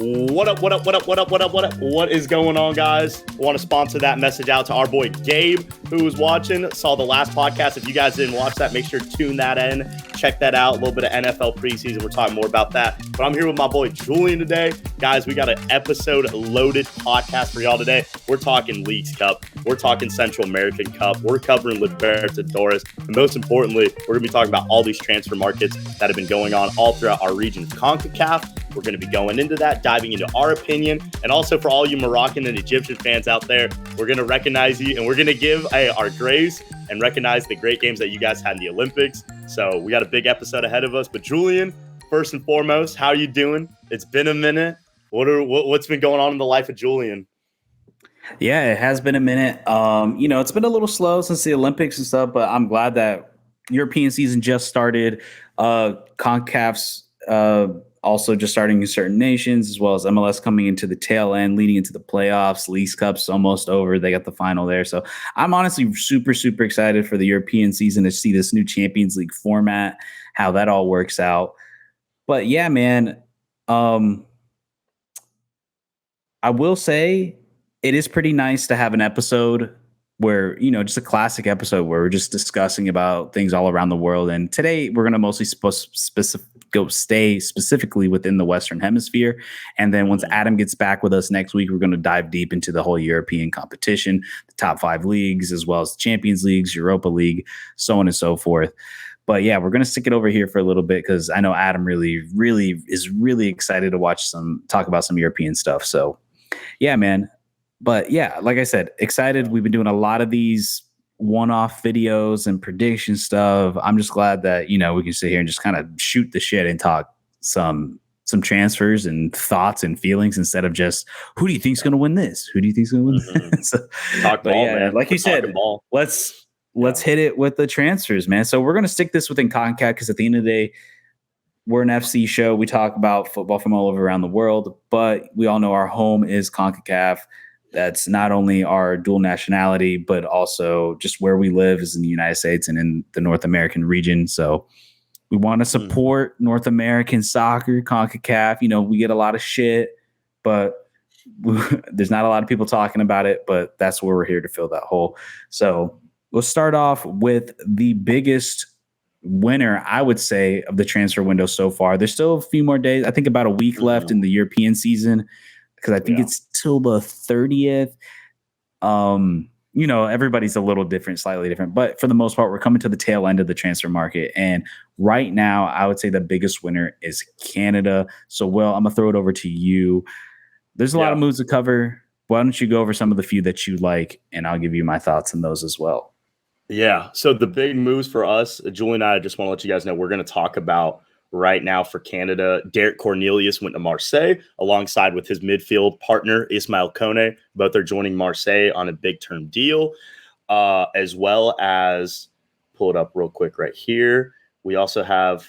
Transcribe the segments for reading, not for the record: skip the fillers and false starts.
What up, what up, what up, what up, what up, what up? What is going on, guys? I want to sponsor that message out to our boy Gabe, who was watching, saw the last podcast. If you guys didn't watch that, make sure to tune that in. Check that out. A little bit of NFL preseason. We're talking more about that. But I'm here with my boy Julian today. Guys, we got an episode-loaded podcast for y'all today. We're talking Leagues Cup. We're talking Central American Cup. We're covering Libertadores. And most importantly, we're going to be talking about all these transfer markets that have been going on all throughout our region. Concacaf. We're going to be going into that, diving into our opinion. And also for all you Moroccan and Egyptian fans out there, we're going to recognize you and we're going to give our grace and recognize the great games that you guys had in the Olympics. So we got a big episode ahead of us. But Julian, first and foremost, how are you doing? It's been a minute. What's been going on in the life of Julian? Yeah, it has been a minute. It's been a little slow since the Olympics and stuff, but I'm glad that European season just started. Concacaf's also just starting in certain nations, as well as MLS coming into the tail end, leading into the playoffs. Leagues Cup's almost over. They got the final there. So I'm honestly super, super excited for the European season to see this new Champions League format, how that all works out. But yeah, man, I will say it is pretty nice to have an episode where, just a classic episode where we're just discussing about things all around the world. And today we're going to mostly stay specifically within the Western Hemisphere. And then once Adam gets back with us next week, we're going to dive deep into the whole European competition, the top 5 leagues, as well as Champions Leagues, Europa League, so on and so forth. But yeah, we're going to stick it over here for a little bit because I know Adam really is really excited to talk about some European stuff. So yeah, man. But yeah, like I said, excited. We've been doing a lot of these one-off videos and prediction stuff. I'm just glad that, we can sit here and just kind of shoot the shit and talk some transfers and thoughts and feelings instead of just who do you think's going to win this? Who do you think's going to win this? Talk ball, man. Like you said, let's hit it with the transfers, man. So we're going to stick this within Concacaf because at the end of the day, we're an FC show. We talk about football from all over around the world, but we all know our home is Concacaf. That's not only our dual nationality, but also just where we live is in the United States and in the North American region. So we want to support North American soccer, CONCACAF. We get a lot of shit, but there's not a lot of people talking about it, but that's where we're here to fill that hole. So we'll start off with the biggest winner, I would say, of the transfer window so far. There's still a few more days. I think about a week left in the European season, because I think it's till the 30th. Everybody's a little different, slightly different. But for the most part, we're coming to the tail end of the transfer market. And right now, I would say the biggest winner is Canada. So, Will, I'm going to throw it over to you. There's a lot of moves to cover. Why don't you go over some of the few that you like, and I'll give you my thoughts on those as well. Yeah. So the big moves for us, Julie and I just want to let you guys know we're going to talk about right now for Canada. Derek Cornelius went to Marseille alongside with his midfield partner, Ismail Kone. Both are joining Marseille on a big term deal, as well as pull it up real quick right here. We also have,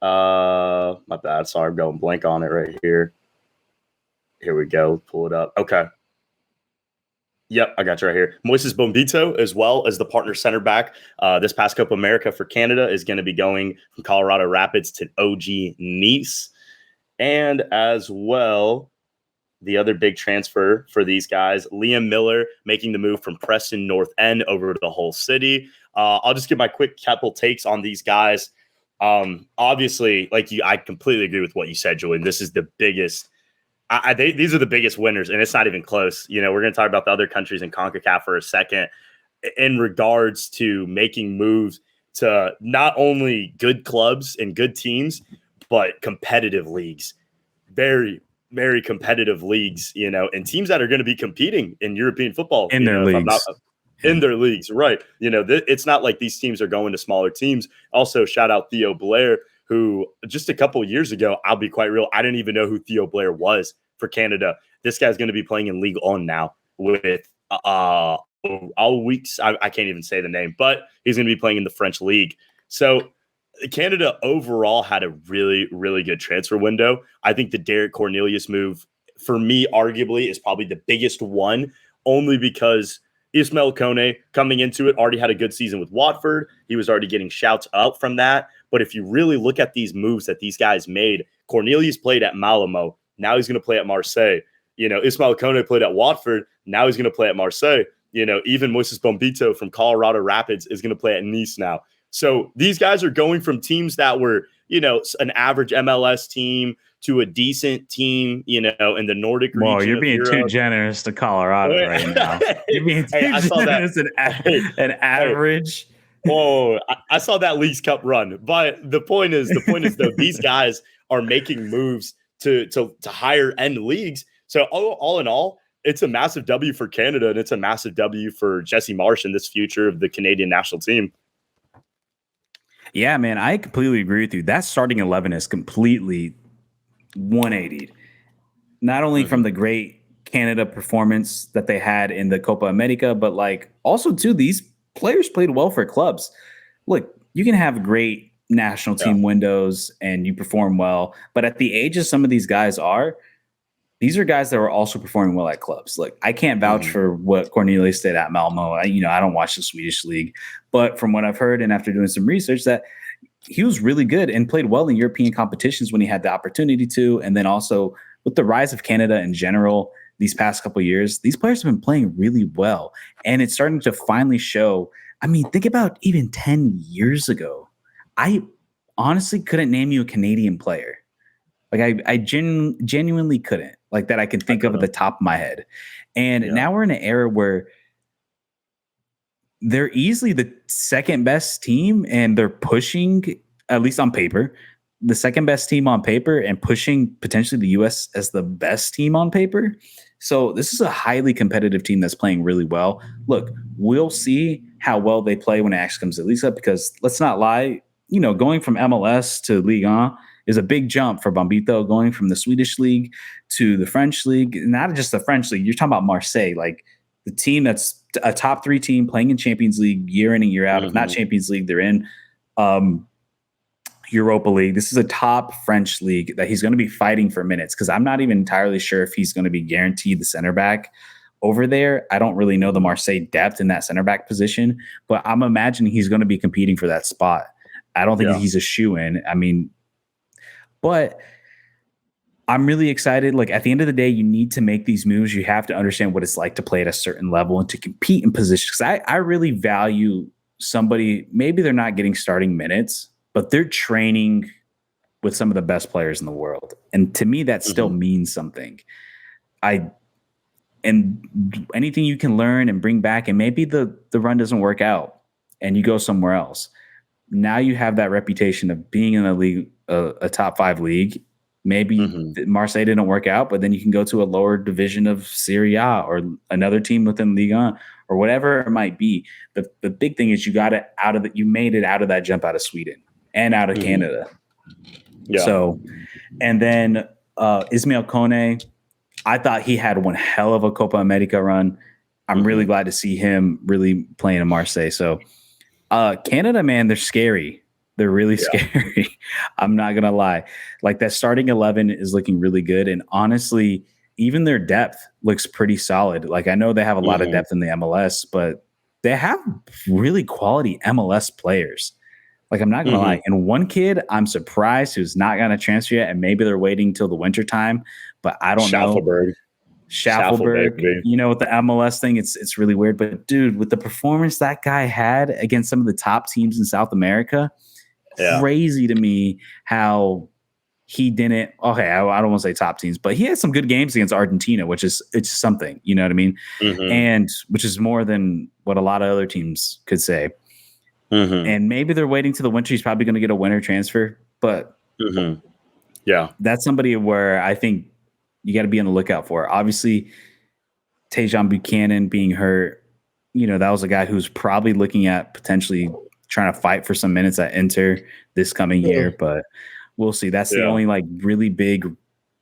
my bad. Sorry, I'm going blank on it right here. Here we go. Pull it up. Okay. Yep, I got you right here. Moises Bombito, as well as the partner center back. This past Copa America for Canada is going to be going from Colorado Rapids to OG Nice. And as well, the other big transfer for these guys, Liam Miller making the move from Preston North End over to the Hull City. I'll just give my quick couple takes on these guys. Obviously, I completely agree with what you said, Julian. This is the biggest. These are the biggest winners, and it's not even close. We're going to talk about the other countries in CONCACAF for a second in regards to making moves to not only good clubs and good teams, but competitive leagues. Very, very competitive leagues, and teams that are going to be competing in European football. In their leagues. In their leagues, right. It's not like these teams are going to smaller teams. Also, shout out Theo Blair, who just a couple of years ago, I'll be quite real, I didn't even know who Theo Blair was for Canada. This guy's going to be playing in League On now with all weeks. I can't even say the name, but he's going to be playing in the French league. So Canada overall had a really, really good transfer window. I think the Derek Cornelius move, for me, arguably, is probably the biggest one, only because Ismail Kone, coming into it, already had a good season with Watford. He was already getting shouts up from that. But if you really look at these moves that these guys made, Cornelius played at Malamo. Now he's going to play at Marseille. Ismail Kone played at Watford. Now he's going to play at Marseille. Even Moises Bombito from Colorado Rapids is going to play at Nice now. So these guys are going from teams that were, an average MLS team to a decent team, in the Nordic region. Well, you're being too generous to Colorado right now. You're being too generous an average. I saw that Leagues Cup run. But the point is though, these guys are making moves to higher end leagues. So all in all, it's a massive W for Canada, and it's a massive W for Jesse Marsch and this future of the Canadian national team. Yeah, man, I completely agree with you. That starting 11 is completely 180'd. Not only from the great Canada performance that they had in the Copa America, but also too, these players played well for clubs. Look, you can have great national team windows and you perform well, but at the ages some of these guys are, these are guys that were also performing well at clubs. Like, I can't vouch for what Cornelius did at Malmo. I don't watch the Swedish league, but from what I've heard and after doing some research, that he was really good and played well in European competitions when he had the opportunity to. And then also with the rise of Canada in general, these past couple of years, these players have been playing really well. And it's starting to finally show. I mean, think about even 10 years ago. I honestly couldn't name you a Canadian player. Like I genuinely couldn't, like, that I can think of at the top of my head. And now we're in an era where they're easily the second best team, and they're pushing, at least on paper, the second best team on paper, and pushing potentially the US as the best team on paper. So this is a highly competitive team that's playing really well. Look, we'll see how well they play when it actually comes to Lisa, because let's not lie, going from MLS to Ligue 1 is a big jump for Bombito, going from the Swedish league to the French league. Not just the French league, you're talking about Marseille, like the team that's a top 3 team playing in Champions League year in and year out. If not Champions League, they're in Europa League. This is a top French league that he's going to be fighting for minutes, because I'm not even entirely sure if he's going to be guaranteed the center back over there. I don't really know the Marseille depth in that center back position, but I'm imagining he's going to be competing for that spot. I don't think he's a shoo-in. I mean, but I'm really excited. Like, at the end of the day, you need to make these moves. You have to understand what it's like to play at a certain level and to compete in positions. Because I really value somebody, maybe they're not getting starting minutes, but they're training with some of the best players in the world. And to me, that still means something. And anything you can learn and bring back, and maybe the run doesn't work out and you go somewhere else. Now you have that reputation of being in a league, a top 5 league. Maybe Marseille didn't work out, but then you can go to a lower division of Serie A or another team within Ligue 1 or whatever it might be. The big thing is you made it out of that jump out of Sweden and out of Canada. Yeah. So, and then Ismail Kone, I thought he had one hell of a Copa America run. I'm really glad to see him really playing in Marseille. So Canada, man, they're scary. They're really scary. I'm not going to lie. Like, that starting 11 is looking really good. And honestly, even their depth looks pretty solid. Like, I know they have a lot of depth in the MLS, but they have really quality MLS players. Like, I'm not going to lie. And one kid, I'm surprised, who's not going to transfer yet. And maybe they're waiting till the winter time, but I don't know. Schaffelberg, with the MLS thing, it's really weird. But dude, with the performance that guy had against some of the top teams in South America, crazy to me how he didn't. Okay, I don't want to say top teams, but he had some good games against Argentina, it's something, you know what I mean? And which is more than what a lot of other teams could say. And maybe they're waiting till the winter. He's probably going to get a winter transfer, but that's somebody where I think you got to be on the lookout for. Obviously, Tejan Buchanan being hurt, that was a guy who's probably looking at potentially trying to fight for some minutes at Inter this coming year, but we'll see. That's the only really big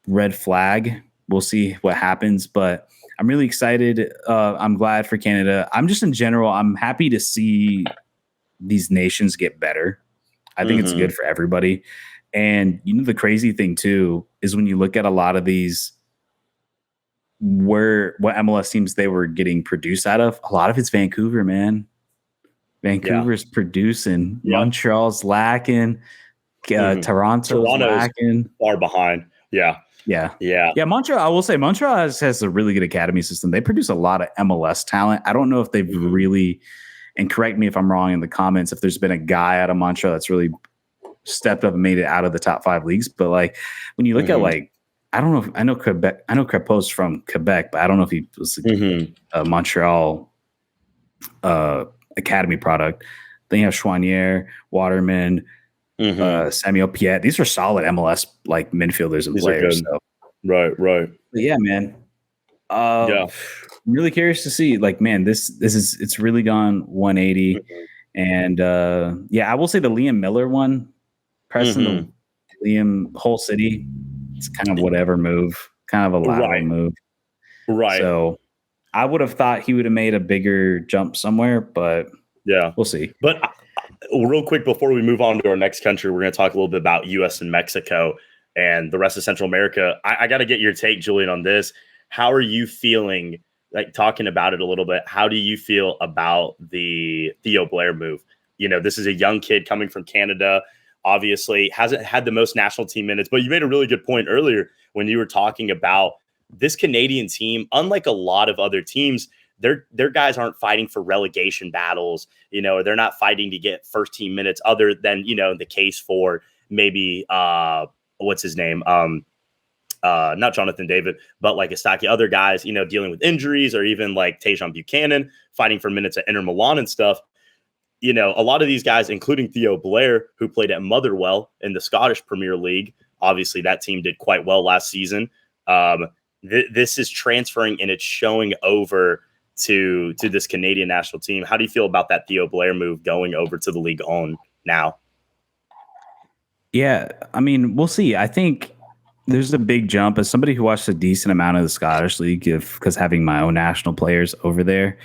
red flag. We'll see what happens, but I'm really excited. I'm glad for Canada. I'm just in general, I'm happy to see these nations get better. I think it's good for everybody. And the crazy thing too is when you look at a lot of these, what MLS teams they were getting produced out of, a lot of it's Vancouver, man. Vancouver's producing. Montreal's lacking. Toronto's lacking. Far behind. Yeah. Yeah. Yeah. Yeah. Montreal, I will say Montreal has a really good academy system. They produce a lot of MLS talent. I don't know if they've really, and correct me if I'm wrong in the comments, if there's been a guy out of Montreal that's really stepped up and made it out of the top 5 leagues. But like when you look at like, I don't know if I know Quebec, I know Crepeau's from Quebec, but I don't know if he was a Montreal academy product. Then you have Chouanier, Waterman, Samuel Piet. These are solid MLS like midfielders and players. So. Right. But yeah, man. I'm really curious to see. Like, man, this is it's really gone 180. And I will say the Liam Miller one, pressing the Liam whole city. It's kind of whatever move, kind of a lateral move. Right. So I would have thought he would have made a bigger jump somewhere, but we'll see. But real quick before we move on to our next country, we're going to talk a little bit about U.S. and Mexico and the rest of Central America. I got to get your take, Julian, on this. How are you feeling, like talking about it a little bit? How do you feel about the Theo Blair move? You know, this is a young kid coming from Canada, obviously hasn't had the most national team minutes, but you made a really good point earlier when you were talking about this Canadian team. Unlike a lot of other teams, their guys aren't fighting for relegation battles, you know, or they're not fighting to get first team minutes other than, you know, the case for maybe what's his name? Not Jonathan David, but like Estaki, other guys, you know, dealing with injuries, or even like Tajon Buchanan fighting for minutes at Inter Milan and stuff. You know, a lot of these guys, including Theo Blair, who played at Motherwell in the Scottish Premier League. Obviously, that team did quite well last season. This is transferring and it's showing over to this Canadian national team. How do you feel about that Theo Blair move going over to the Ligue 1 now? Yeah, I mean, we'll see. I think there's a big jump. As somebody who watched a decent amount of the Scottish League, because having my own national players over there,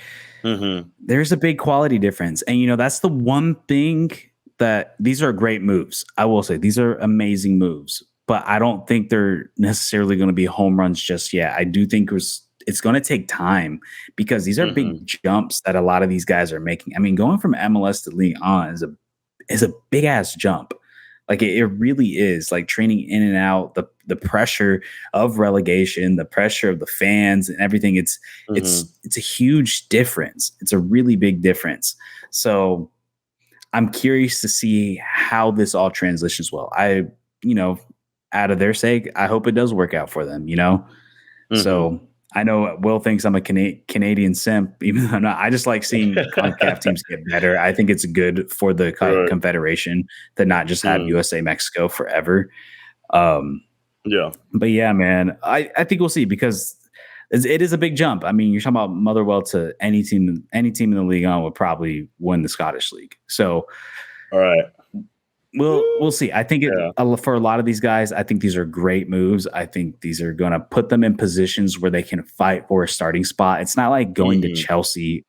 there's a big quality difference. And, you know, that's the one thing that these are great moves. I will say these are amazing moves, but I don't think they're necessarily going to be home runs just yet. I do think it's going to take time, because these are big jumps that a lot of these guys are making. I mean, going from MLS to Ligue 1 is a big ass jump. Like it really is, like training in and out, the pressure of relegation, the pressure of the fans and everything. It's a huge difference. It's a really big difference. So I'm curious to see how this all transitions well. You know, out of their sake, I hope it does work out for them, you know? So I know Will thinks I'm a Canadian simp, even though I'm not. I just like seeing Concacaf teams get better. I think it's good for the Confederation to not just have USA, Mexico forever. But yeah, man, I think we'll see, because it is a big jump. I mean, you're talking about Motherwell to any team in the Ligue 1 would probably win the Scottish League. So, all right. We'll see. I think for a lot of these guys, I think these are great moves. I think these are going to put them in positions where they can fight for a starting spot. It's not like going to Chelsea,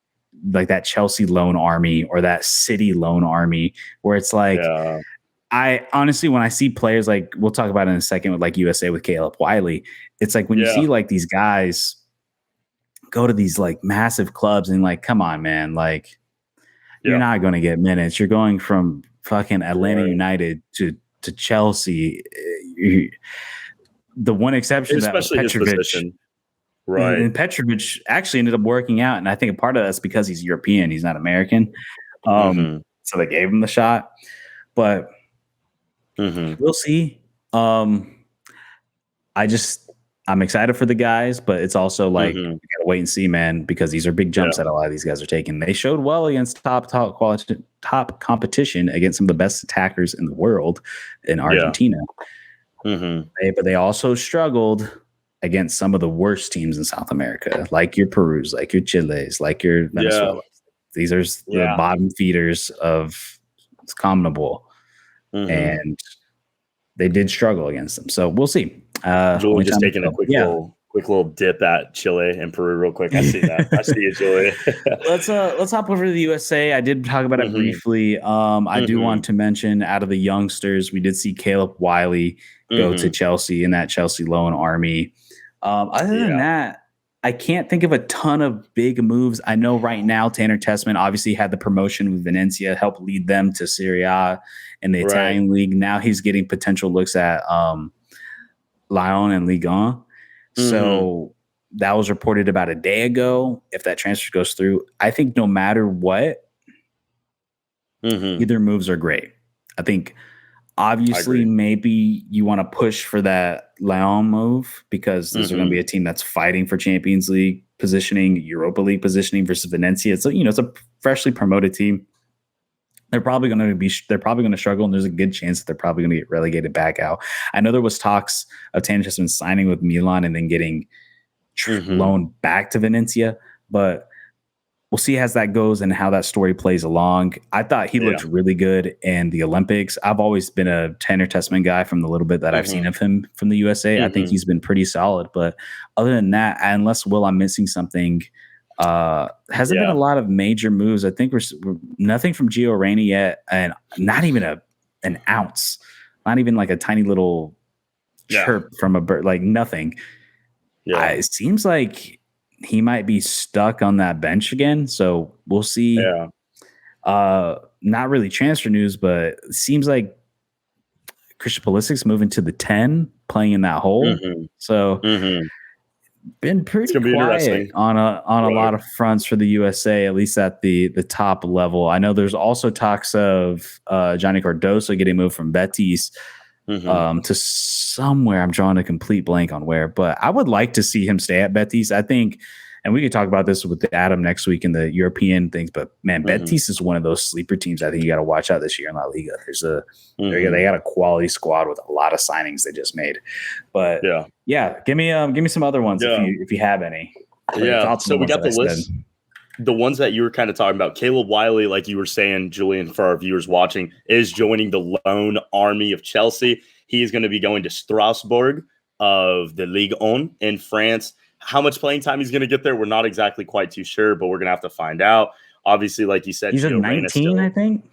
like that Chelsea loan army or that City loan army, where it's like, I honestly, when I see players like, we'll talk about it in a second with like USA with Caleb Wiley, it's like when you see like these guys go to these like massive clubs and like, come on, man, like you're not going to get minutes. You're going from fucking Atlanta United to Chelsea. The one exception that was Petrovic, right? And Petrovic actually ended up working out, and I think a part of that's because he's European, he's not American. So they gave him the shot, but we'll see. I'm excited for the guys, but it's also like we gotta wait and see, man, because these are big jumps that a lot of these guys are taking. They showed well against top competition against some of the best attackers in the world in Argentina. But they also struggled against some of the worst teams in South America, like your Perus, like your Chiles, like your Venezuela. These are the bottom feeders of CONMEBOL, and they did struggle against them. So we'll see. Julie just taking a quick little dip at Chile and Peru real quick. I see that. I see you, Julie. Let's hop over to the USA. I did talk about it briefly. I do want to mention, out of the youngsters, we did see Caleb Wiley go to Chelsea in that Chelsea loan army. Other than that, I can't think of a ton of big moves. I know right now Tanner Tessman obviously had the promotion with Venezia, helped lead them to Serie A in the Italian league. Now he's getting potential looks at Lyon and Ligue 1. Mm-hmm. So that was reported about a day ago. If that transfer goes through, I think no matter what, Mm-hmm. either moves are great. I think I obviously agree. maybe you want to push for that Lyon move because this is going to Mm-hmm. be a team that's fighting for Champions League positioning, Europa League positioning versus Valencia. It's it's a freshly promoted team. They're probably going to struggle, and there's a good chance that they're probably going to get relegated back out. I know there was talks of Tanner Chessman signing with Milan and then getting Mm-hmm. loaned back to Valencia, but we'll see as that goes and how that story plays along. I thought he Yeah. looked really good in the Olympics. I've always been a Tanner Tessman guy from the little bit that I've seen Mm-hmm. of him from the USA. I think Mm-hmm. he's been pretty solid. But other than that, unless I'm missing something, hasn't been a Yeah. lot of major moves. I think we're nothing from Gio Reyna yet, and not even an ounce, not even like a tiny little Yeah. chirp from a bird, like nothing. Yeah. It seems like he might be stuck on that bench again. So we'll see. Yeah. Not really transfer news, but it seems like Christian Pulisic's moving to the 10, playing in that hole. Mm-hmm. So Mm-hmm. been It's pretty gonna be quiet interesting. on a Right. lot of fronts for the USA, at least at the top level. I know there's also talks of Johnny Cardoso getting moved from Betis Mm-hmm. to somewhere. I'm drawing a complete blank on where, but I would like to see him stay at Betis. I think, and we could talk about this with Adam next week in the European things. But man, Mm-hmm. Betis is one of those sleeper teams. I think you got to watch out this year in La Liga. Mm-hmm. They got a quality squad with a lot of signings they just made. But Yeah. yeah, give me some other ones Yeah. if you have any. What are your Yeah. thoughts on So the we ones got that I the said? list. The ones that you were kind of talking about, Caleb Wiley, like you were saying, Julian, for our viewers watching, is joining the lone army of Chelsea. He is going to be going to Strasbourg of the Ligue 1 in France. How much playing time he's going to get there, we're not exactly quite too sure, but we're going to have to find out. Obviously, like you said, He's a Gio Reyna 19, I still. think.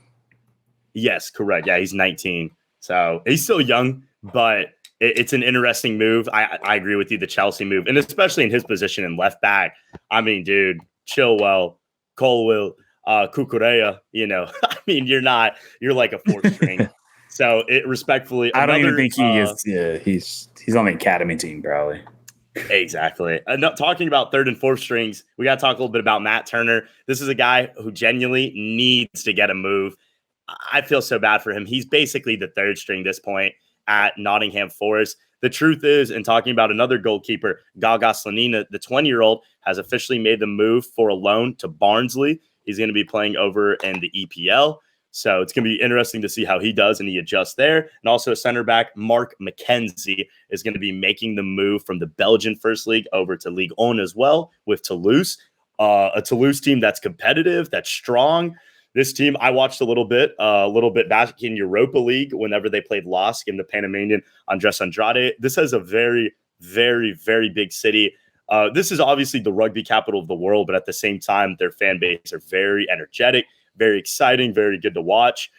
Yes, correct. Yeah, he's 19. So he's still young, but it's an interesting move. I agree with you, the Chelsea move, and especially in his position in left back. I mean, dude, Chilwell, Colwill, Cucurella, I mean, you're like a fourth string. So it respectfully, I don't even another, think he is. Yeah, he's on the academy team, probably. exactly. Talking about third and fourth strings, we got to talk a little bit about Matt Turner. This is a guy who genuinely needs to get a move. I feel so bad for him. He's basically the third string this point at Nottingham Forest. The truth is, in talking about another goalkeeper, Gaga Slonina, the 20-year-old, has officially made the move for a loan to Barnsley. He's going to be playing over in the EPL. So it's going to be interesting to see how he does and he adjusts there. And also center back Mark McKenzie is going to be making the move from the Belgian First League over to Ligue 1 as well with Toulouse. A Toulouse team that's competitive, that's strong. This team, I watched a little bit back in Europa League whenever they played LASK in the Panamanian Andres Andrade. This has a very, very, very big city. This is obviously the rugby capital of the world, but at the same time, their fan base are very energetic, very exciting, very good to watch.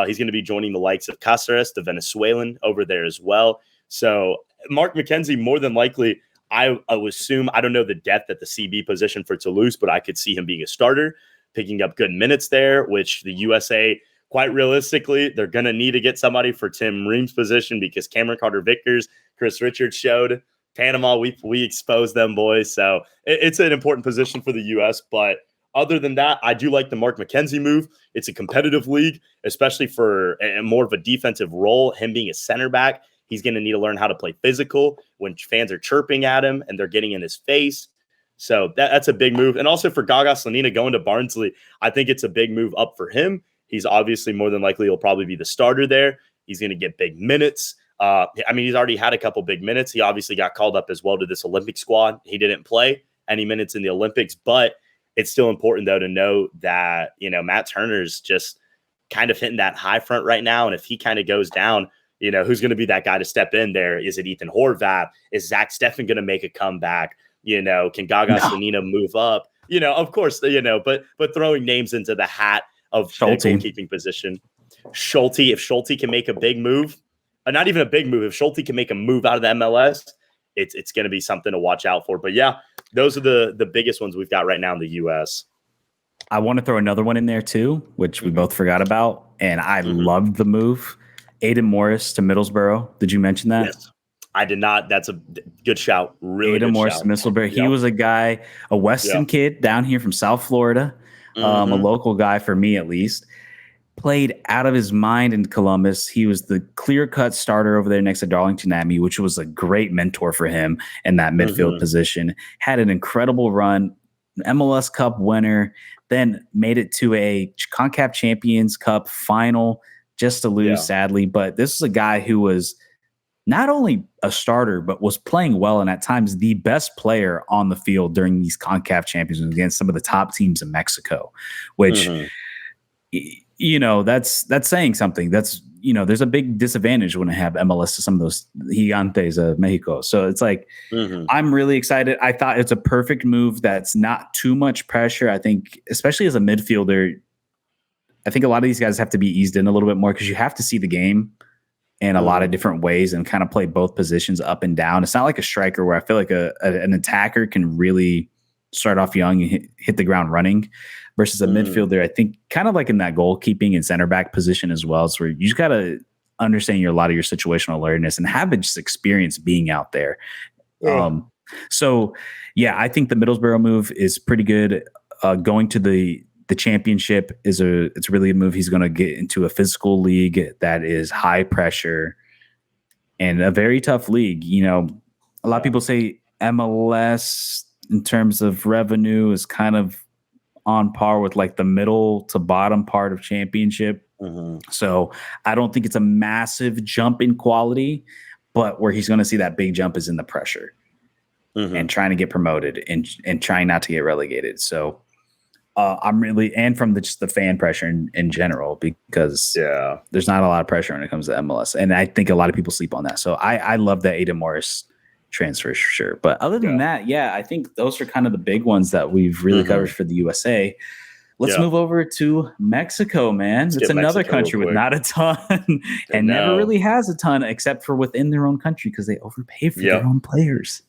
He's going to be joining the likes of Cáceres, the Venezuelan, over there as well. So Mark McKenzie, more than likely, I would assume, I don't know the depth at the CB position for Toulouse, but I could see him being a starter, picking up good minutes there, which the USA, quite realistically, they're going to need to get somebody for Tim Ream's position because Cameron Carter-Vickers, Chris Richards showed Panama, we exposed them, boys. So it's an important position for the U.S., but other than that, I do like the Mark McKenzie move. It's a competitive league, especially for more of a defensive role. Him being a center back, he's going to need to learn how to play physical when fans are chirping at him and they're getting in his face. So that's a big move. And also for Gaga Slonina going to Barnsley, I think it's a big move up for him. He's obviously more than likely he'll probably be the starter there. He's going to get big minutes. He's already had a couple big minutes. He obviously got called up as well to this Olympic squad. He didn't play any minutes in the Olympics, but it's still important, though, to know that, Matt Turner's just kind of hitting that high front right now. And if he kind of goes down, who's going to be that guy to step in there? Is it Ethan Horvath? Is Zach Steffen going to make a comeback? Can Gaga Slonina move up? Of course, but throwing names into the hat of the goalkeeping position. Schulte, if Schulte can make a big move, not even a big move, if Schulte can make a move out of the MLS, it's going to be something to watch out for. But yeah, those are the biggest ones we've got right now in the U.S. I want to throw another one in there too, which we both forgot about, and I loved the move. Aiden Morris to Middlesbrough. Did you mention that? Yes. I did not. That's a good shout. Really Adam good Morris shout. Misselberry. He Yep. was a guy, a Weston kid down here from South Florida, a local guy for me at least. Played out of his mind in Columbus. He was the clear-cut starter over there next to Darlington Nagbe, which was a great mentor for him in that midfield position. Had an incredible run, MLS Cup winner, then made it to a Concacaf Champions Cup final, just to lose, sadly. But this is a guy who was not only a starter, but was playing well and at times the best player on the field during these Concacaf Champions against some of the top teams in Mexico, which that's saying something. That's, there's a big disadvantage when I have MLS to some of those gigantes of Mexico. So it's like, I'm really excited. I thought it's a perfect move. That's not too much pressure. I think, especially as a midfielder, I think a lot of these guys have to be eased in a little bit more because you have to see the game in a lot of different ways and kind of play both positions up and down. It's not like a striker where I feel like an attacker can really start off young and hit the ground running versus a midfielder. I think kind of like in that goalkeeping and center back position as well. It's where you just got to understand a lot of your situational awareness and have just experience being out there. I think the Middlesbrough move is pretty good. Going to the championship it's really a move. He's going to get into a physical league that is high pressure and a very tough league. A lot of people say MLS in terms of revenue is kind of on par with like the middle to bottom part of championship. So I don't think it's a massive jump in quality, but where he's going to see that big jump is in the pressure and trying to get promoted and trying not to get relegated. So I'm really, and from just the fan pressure in general, because there's not a lot of pressure when it comes to MLS. And I think a lot of people sleep on that. So I love that Adam Morris transfer for sure. But other than that, I think those are kind of the big ones that we've really covered for the USA. Let's move over to Mexico, man. It's another country with not a ton and never really has a ton except for within their own country because they overpay for their own players.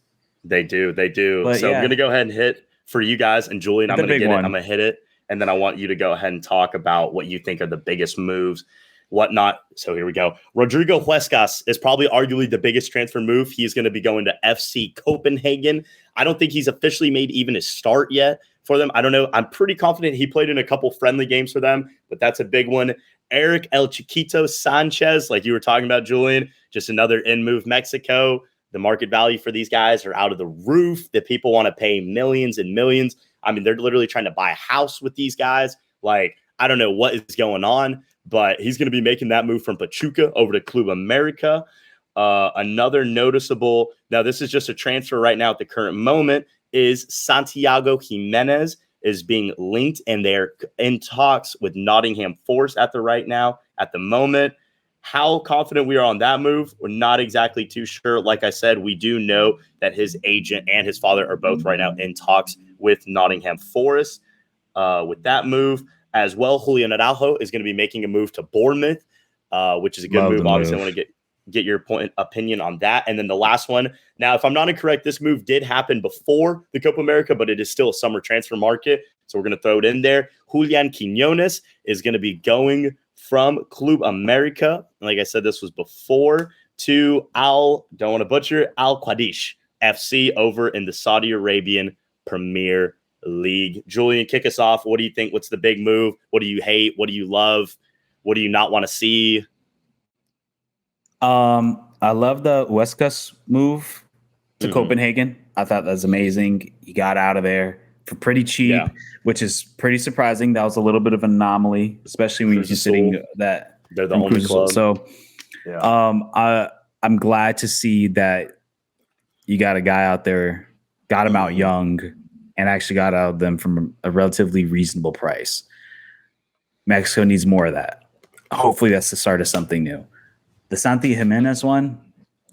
They do. But so I'm going to go ahead and hit for you guys, and Julian, I'm going to get it. I'm going to hit it. And then I want you to go ahead and talk about what you think are the biggest moves, whatnot. So here we go. Rodrigo Huescas is probably arguably the biggest transfer move. He's going to be going to FC Copenhagen. I don't think he's officially made even his start yet for them. I don't know. I'm pretty confident he played in a couple friendly games for them, but that's a big one. Eric El Chiquito Sanchez, like you were talking about, Julian, just another in move Mexico. The market value for these guys are out of the roof. That people want to pay millions and millions. I mean, they're literally trying to buy a house with these guys. Like, I don't know what is going on, but he's going to be making that move from Pachuca over to Club America. Another noticeable, now this is just a transfer right now at the current moment, is Santiago Jimenez is being linked, and they're in talks with Nottingham Forest at the moment. How confident we are on that move, we're not exactly too sure. Like I said, we do know that his agent and his father are both right now in talks with Nottingham Forest with that move. As well, Julian Araujo is going to be making a move to Bournemouth, which is a good move. Obviously, I want to get your opinion on that. And then the last one. Now, if I'm not incorrect, this move did happen before the Copa America, but it is still a summer transfer market. So we're going to throw it in there. Julian Quinones is going to be going from Club America. Like I said, this was before, to Al Qadish FC over in the Saudi Arabian Premier League. Julian, kick us off. What do you think? What's the big move? What do you hate? What do you love? What do you not want to see? I love the Huescas move to Copenhagen. I thought that was amazing. He got out of there for pretty cheap, which is pretty surprising. That was a little bit of an anomaly, especially when you're considering that they're the only club. So, I'm glad to see that you got a guy out there, got him out young, and actually got out of them from a relatively reasonable price. Mexico needs more of that. Hopefully, that's the start of something new. The Santi Jimenez one,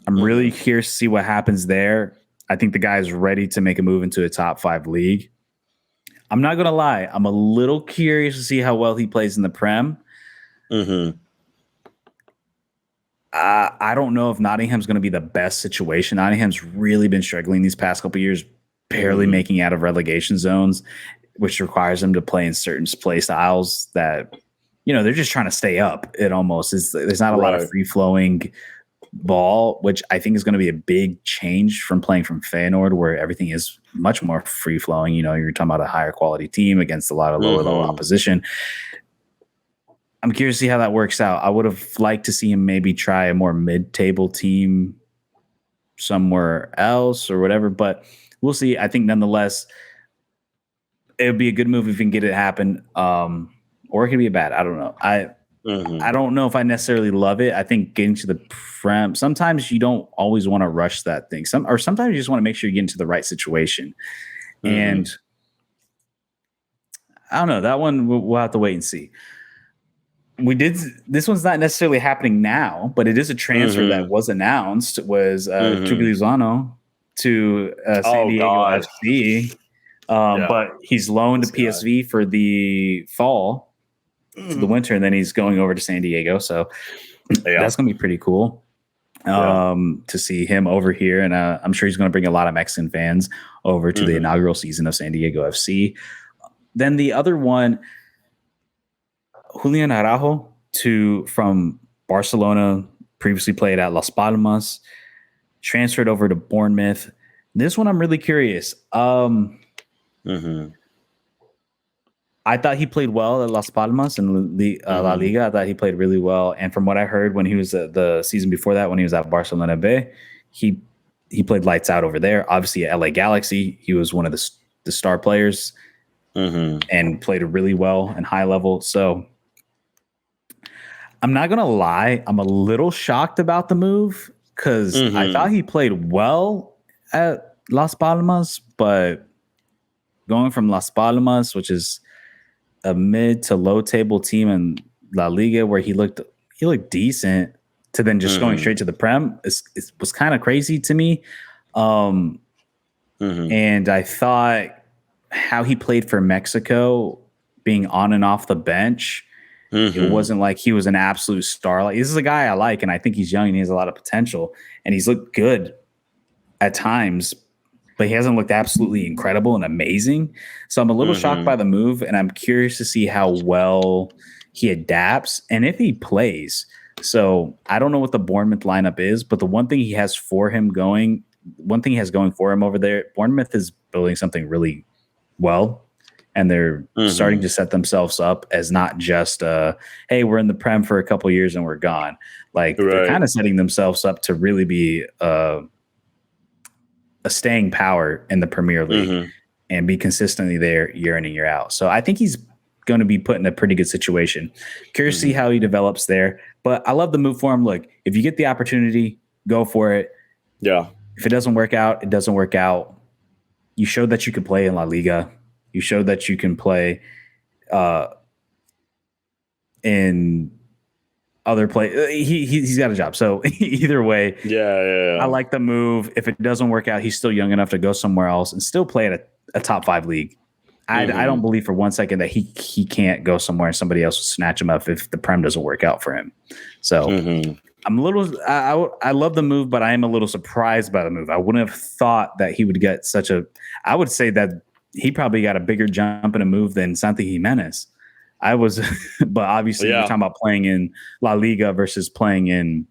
I'm really curious to see what happens there. I think the guy is ready to make a move into a top 5 league. I'm not going to lie. I'm a little curious to see how well he plays in the Prem. I don't know if Nottingham's going to be the best situation. Nottingham's really been struggling these past couple of years, barely making out of relegation zones, which requires them to play in certain play styles that, they're just trying to stay up. It almost is. There's not a lot of free flowing ball, which I think is going to be a big change from playing from Feyenoord, where everything is much more free flowing. You know, you're talking about a higher quality team against a lot of lower level opposition. I'm curious to see how that works out. I would have liked to see him maybe try a more mid-table team somewhere else or whatever, but we'll see. I think nonetheless, it would be a good move if we can get it happen. Or it could be a bad. I don't know. I don't know if I necessarily love it. I think getting to the Prem, sometimes you don't always want to rush that thing. Sometimes you just want to make sure you get into the right situation. And I don't know. That one we'll have to wait and see. This one's not necessarily happening now, but it is a transfer that was announced. It was Tuglizano to San Diego FC. But he's loaned to PSV for the fall to the winter, and then he's going over to San Diego. So that's going to be pretty cool to see him over here. And I'm sure he's going to bring a lot of Mexican fans over to the inaugural season of San Diego FC. Then the other one, Julian Araujo from Barcelona, previously played at Las Palmas, transferred over to Bournemouth. This one I'm really curious. I thought he played well at Las Palmas and La Liga. I thought he played really well. And from what I heard when he was the season before that, when he was at Barcelona B, he played lights out over there. Obviously at LA Galaxy, he was one of the star players and played really well and high level. So I'm not going to lie. I'm a little shocked about the move because I thought he played well at Las Palmas, but going from Las Palmas, which is a mid to low table team in La Liga, where he looked decent, to then just going straight to the Prem, it was kind of crazy to me. And I thought how he played for Mexico, being on and off the bench, it wasn't like he was an absolute star. Like, this is a guy I like, and I think he's young and he has a lot of potential, and he's looked good at times, but he hasn't looked absolutely incredible and amazing. So I'm a little shocked by the move, and I'm curious to see how well he adapts and if he plays. So I don't know what the Bournemouth lineup is, but the one thing he has going for him over there, Bournemouth is building something really well, and they're starting to set themselves up as not just, hey, we're in the Prem for a couple years and we're gone. Like, they're kind of setting themselves up to really be a staying power in the Premier League and be consistently there year in and year out. So I think he's going to be put in a pretty good situation. Curious to see how he develops there. But I love the move for him. Look, if you get the opportunity, go for it. Yeah. If it doesn't work out, it doesn't work out. You showed that you could play in La Liga. You showed that you can play in other play. He's got a job. So either way, I like the move. If it doesn't work out, he's still young enough to go somewhere else and still play at a top 5 league. I don't believe for one second that he can't go somewhere and somebody else will snatch him up if the Prem doesn't work out for him. So I'm a little, I love the move, but I am a little surprised by the move. I wouldn't have thought that he would get I would say that he probably got a bigger jump in a move than Santi Jimenez. But obviously we're talking about playing in La Liga versus playing in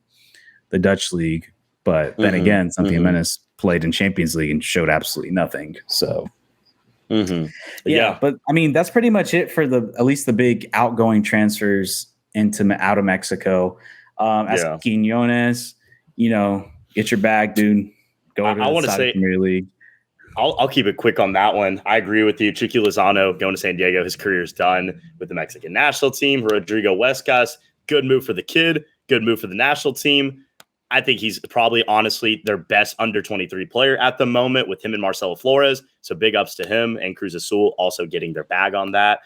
the Dutch league. But then again, Santi Jimenez played in Champions League and showed absolutely nothing. So but I mean, that's pretty much it for at least the big outgoing transfers out of Mexico. As Quiñones, get your bag, dude. Go to the Premier League. I'll keep it quick on that one. I agree with you. Chiqui Lozano going to San Diego. His career's done with the Mexican national team. Rodrigo Huescas, good move for the kid. Good move for the national team. I think he's probably, honestly, their best under-23 player at the moment with him and Marcelo Flores. So big ups to him, and Cruz Azul also getting their bag on that.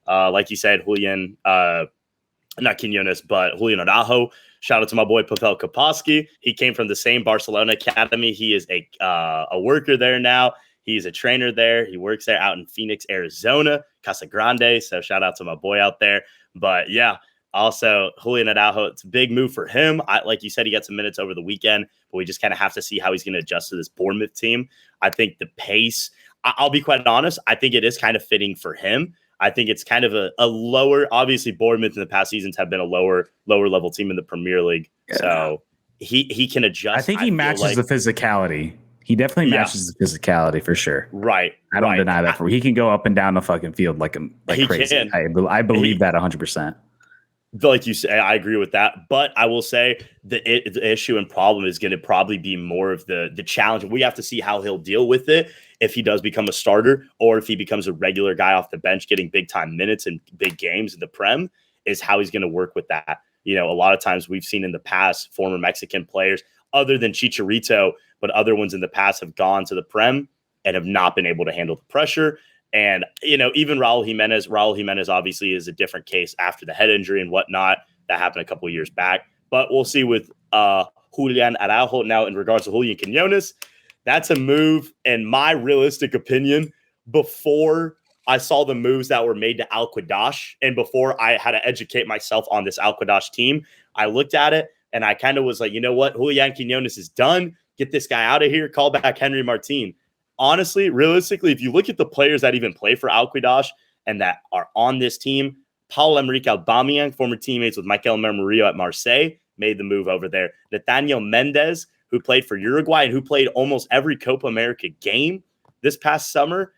Like you said, Julian, not Quiñones, but Julian Araujo. Shout out to my boy Pavel Koposki. He came from the same Barcelona academy. He is a worker there now. He's a trainer there. He works there out in Phoenix, Arizona, Casa Grande. So shout out to my boy out there. But yeah, also Julian Araujo, it's a big move for him. Like you said, he got some minutes over the weekend, but we just kind of have to see how he's going to adjust to this Bournemouth team. I think the pace, I'll be quite honest, I think it is kind of fitting for him. I think it's kind of a lower, obviously Bournemouth in the past seasons have been a lower level team in the Premier League. Yeah. So he can adjust. I think he matches the physicality. He definitely matches the physicality for sure. Right. I don't deny that. He can go up and down the fucking field like crazy. I believe that 100%. Like you say, I agree with that. But I will say the issue and problem is going to probably be more of the challenge. We have to see how he'll deal with it if he does become a starter or if he becomes a regular guy off the bench getting big time minutes and big games in the Prem, is how he's going to work with that. You know, a lot of times we've seen in the past former Mexican players, other than Chicharito, but other ones in the past have gone to the Prem and have not been able to handle the pressure. And, you know, even Raul Jimenez obviously is a different case after the head injury and whatnot. That happened a couple of years back. But we'll see with Julian Araujo. Now, in regards to Julian Quinones, that's a move, in my realistic opinion, before I saw the moves that were made to Al Quadash and before I had to educate myself on this Al Quadash team, I looked at it and I kind of was like, you know what? Julian Quinones is done. Get this guy out of here. Call back Henry Martin. Honestly, realistically, if you look at the players that even play for Al Quadash and that are on this team, Paul-Emerick Aubameyang, former teammates with Michael Murillo at Marseille, made the move over there. Nathaniel Mendez, who played for Uruguay and who played almost every Copa America game this past summer,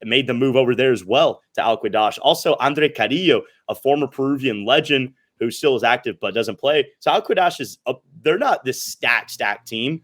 made the move over there as well to Al Quadash. Also, Andre Carrillo, a former Peruvian legend who still is active but doesn't play. So Al Quadash they're not this stacked team,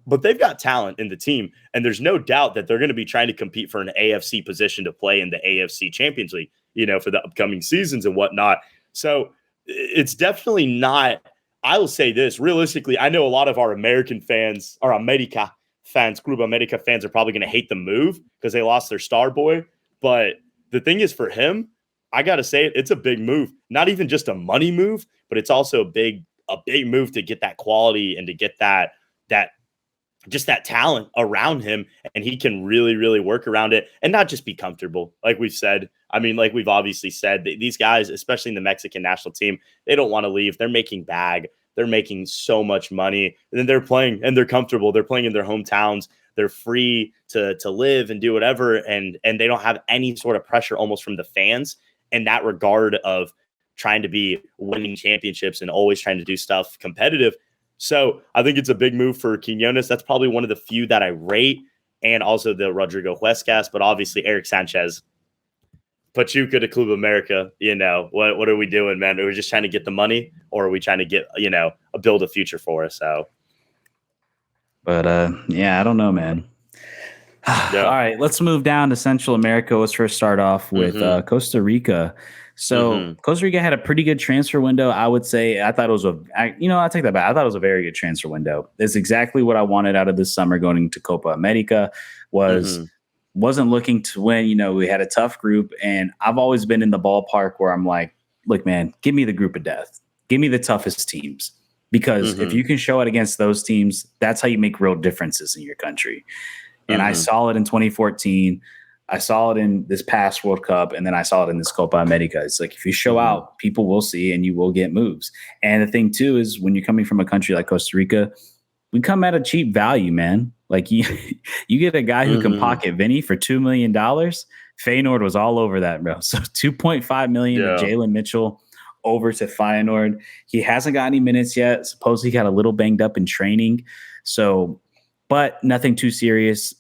but they've got talent in the team. And there's no doubt that they're going to be trying to compete for an AFC position to play in the AFC Champions League, you know, for the upcoming seasons and whatnot. So it's definitely not, I will say this, realistically, I know a lot of our American fans, or America fans, Club America fans, are probably going to hate the move because they lost their star boy. But the thing is, for him, I got to say it's a big move. Not even just a money move, but it's also a big move to get that quality and to get that just that talent around him, and he can really, really work around it and not just be comfortable. Like we've said, I mean, like we've obviously said, these guys, especially in the Mexican national team, they don't want to leave. They're making bag. They're making so much money, and then they're playing and they're comfortable. They're playing in their hometowns. They're free to live and do whatever. And they don't have any sort of pressure almost from the fans in that regard of trying to be winning championships and always trying to do stuff competitive. So I think it's a big move for Quinones. That's probably one of the few that I rate, and also the Rodrigo Huescas, but obviously Eric Sanchez, Pachuca to Club America. You know, what are we doing, man? Are we just trying to get the money, or are we trying to get, you know, build a future for us? So, but yeah, I don't know, man. Yeah. All right, let's move down to Central America. Let's first start off with Costa Rica. So Costa Rica had a pretty good transfer window. I would say I thought it was I take that back. I thought it was a very good transfer window. It's exactly what I wanted out of this summer going into Copa America. Wasn't looking to win. You know, we had a tough group, and I've always been in the ballpark where I'm like, look, man, give me the group of death. Give me the toughest teams. Because if you can show it against those teams, that's how you make real differences in your country. And I saw it in 2014. I saw it in this past World Cup, and then I saw it in this Copa America. It's like, if you show out, people will see and you will get moves. And the thing, too, is when you're coming from a country like Costa Rica, we come at a cheap value, man. Like, you get a guy who can pocket Vinny for $2 million. Feyenoord was all over that, bro. So $2.5 million to Jalen Mitchell over to Feyenoord. He hasn't got any minutes yet. Supposedly he got a little banged up in training. So, but nothing too serious.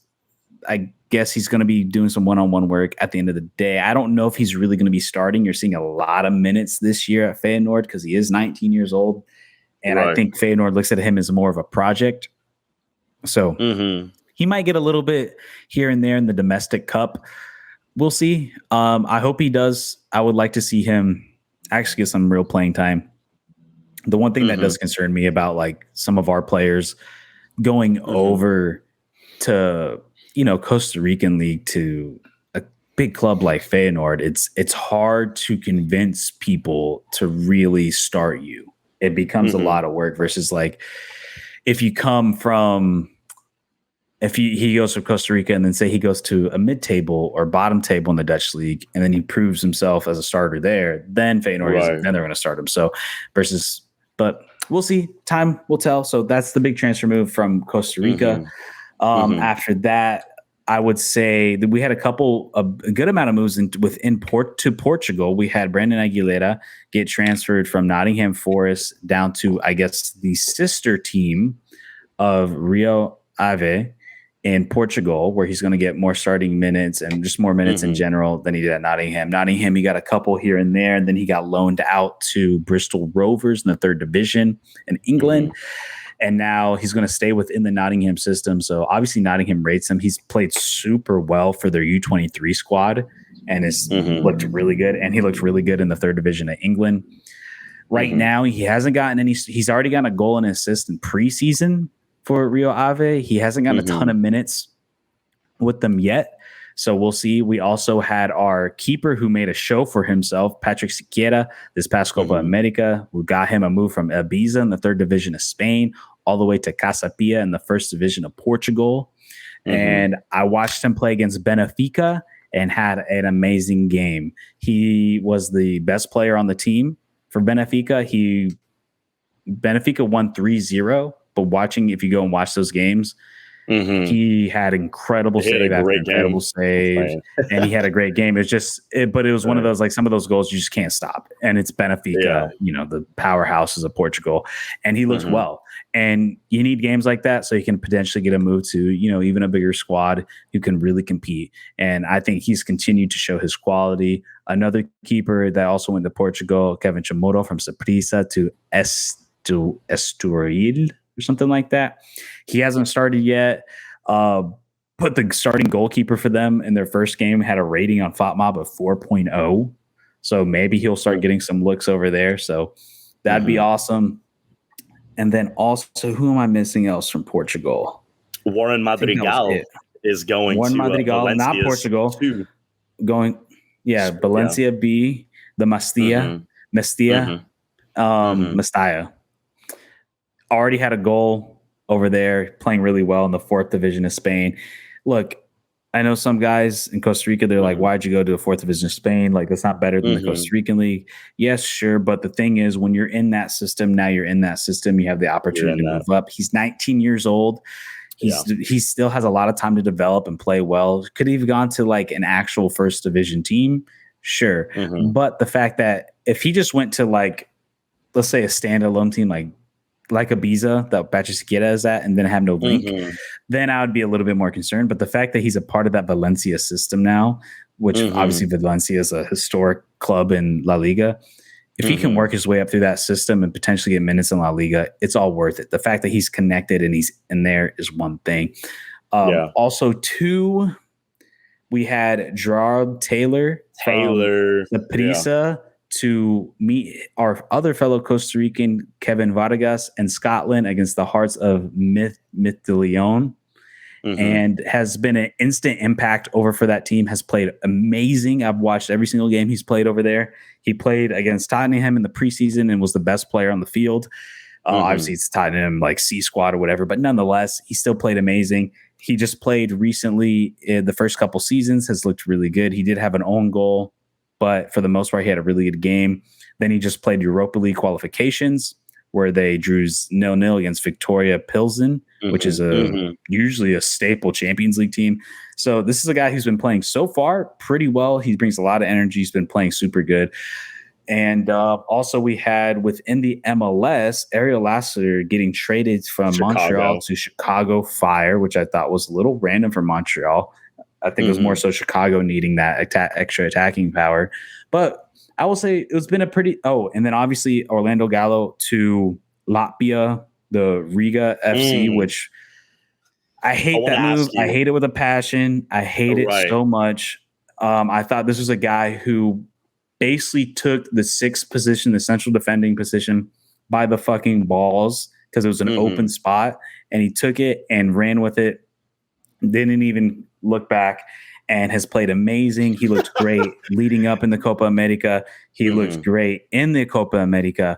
I guess he's going to be doing some one-on-one work at the end of the day. I don't know if he's really going to be starting. You're seeing a lot of minutes this year at Feyenoord because he is 19 years old. And I think Feyenoord looks at him as more of a project. So he might get a little bit here and there in the domestic cup. We'll see. I hope he does. I would like to see him actually get some real playing time. The one thing that does concern me about like some of our players going over to, you know, Costa Rican league to a big club like Feyenoord, it's hard to convince people to really start you. It becomes a lot of work versus like if he goes from Costa Rica and then say he goes to a mid-table or bottom table in the Dutch league and then he proves himself as a starter there, then Feyenoord then they're going to start him. So but we'll see. Time will tell. So that's the big transfer move from Costa Rica. After that, I would say that we had a good amount of moves to Portugal. We had Brandon Aguilera get transferred from Nottingham Forest down to, I guess, the sister team of Rio Ave in Portugal, where he's going to get more starting minutes and just more minutes in general than he did at Nottingham. Nottingham, he got a couple here and there, and then he got loaned out to Bristol Rovers in the 3rd division in England. And now he's going to stay within the Nottingham system. So obviously Nottingham rates him. He's played super well for their U23 squad and has looked really good. And he looked really good in the 3rd division of England. Right now, he hasn't gotten any. He's already gotten a goal and assist in preseason for Rio Ave. He hasn't gotten a ton of minutes with them yet. So we'll see. We also had our keeper who made a show for himself, Patrick Siqueira, this past Copa America. We got him a move from Ibiza in the 3rd division of Spain all the way to Casa Pia in the 1st division of Portugal. And I watched him play against Benfica and had an amazing game. He was the best player on the team for Benfica. Benfica won 3-0, but if you go and watch those games, he had incredible save after incredible save, and he had a great game. But it was one of those, like, some of those goals you just can't stop. And it's Benfica, the powerhouses of Portugal, and he looks well. And you need games like that so you can potentially get a move to, even a bigger squad who can really compete. And I think he's continued to show his quality. Another keeper that also went to Portugal, Kevin Chamorro from Saprissa to Estoril or something like that. He hasn't started yet. But the starting goalkeeper for them in their first game had a rating on FOTMOB of 4.0. So maybe he'll start getting some looks over there. So that'd be awesome. And then also, who am I missing else from Portugal? Warren Madrigal is going Warren to Madrigal, not Portugal. Valencia B, the Mestalla. Already had a goal over there, playing really well in the 4th division of Spain. Look, I know some guys in Costa Rica, they're like, why'd you go to the 4th division of Spain? Like, that's not better than the Costa Rican league. Yes, sure. But the thing is, when you're in that system, you have the opportunity to move up. He's 19 years old. He still has a lot of time to develop and play well. Could he have gone to like an actual 1st division team? Sure. But the fact that if he just went to, like, let's say a standalone team, like Ibiza that Patrick Siqueira is at, and then have no link, then I would be a little bit more concerned. But the fact that he's a part of that Valencia system now, which obviously Valencia is a historic club in La Liga, if he can work his way up through that system and potentially get minutes in La Liga, it's all worth it. The fact that he's connected and he's in there is one thing. Also, 2, we had Gerard Taylor from the Prisa to meet our other fellow Costa Rican, Kevin Vargas, in Scotland against the Hearts of Midtjylland, and has been an instant impact over for that team, has played amazing. I've watched every single game he's played over there. He played against Tottenham in the preseason and was the best player on the field. Obviously, it's Tottenham, like C squad or whatever, but nonetheless, he still played amazing. He just played recently in the first couple seasons, has looked really good. He did have an own goal, but for the most part, he had a really good game. Then he just played Europa League qualifications, where they drew 0-0 against Victoria Pilsen, which is usually a staple Champions League team. So this is a guy who's been playing so far pretty well. He brings a lot of energy. He's been playing super good. And also we had within the MLS, Ariel Lassiter getting traded from Montreal to Chicago Fire, which I thought was a little random for Montreal. I think it was more so Chicago needing that extra attacking power. But I will say it's been a pretty – and then obviously Orlando Gallo to Latvia, the Riga FC, which I hate that move. I hate it with a passion. I hate it so much. I thought this was a guy who basically took the 6th position, the central defending position, by the fucking balls because it was an open spot, and he took it and ran with it, didn't even look back, and has played amazing. He looked great leading up in the Copa America. He looked great in the Copa America.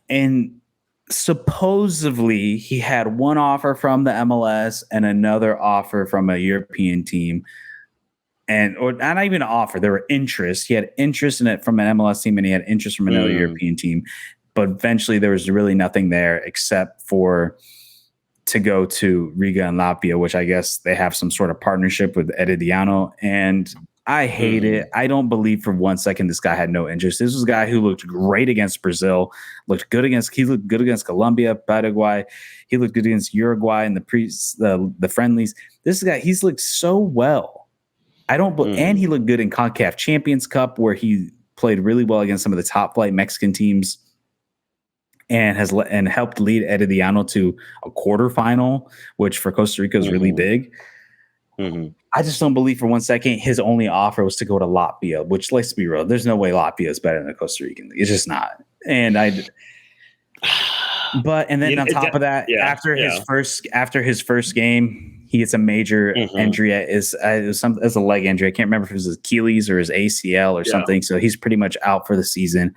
And supposedly he had one offer from the MLS and another offer from a European team. Or not even an offer. There were interests. He had interest in it from an MLS team, and he had interest from another European team. But eventually there was really nothing there except for to go to Riga and Latvia, which I guess they have some sort of partnership with Herediano. And I hate it. I don't believe for 1 second this guy had no interest. This was a guy who looked great against Brazil, he looked good against Colombia, Paraguay. He looked good against Uruguay in the friendlies. This guy, he's looked so well. And he looked good in Concacaf Champions Cup, where he played really well against some of the top flight Mexican teams, and helped lead Herediano to a quarterfinal, which for Costa Rica is really big. I just don't believe for 1 second his only offer was to go to Latvia, which, let's be real, there's no way Latvia is better than the Costa Rican league. It's just not. And then on top of that, after his first game, he gets a major injury. It was a leg injury. I can't remember if it was his Achilles or his ACL or something. So he's pretty much out for the season,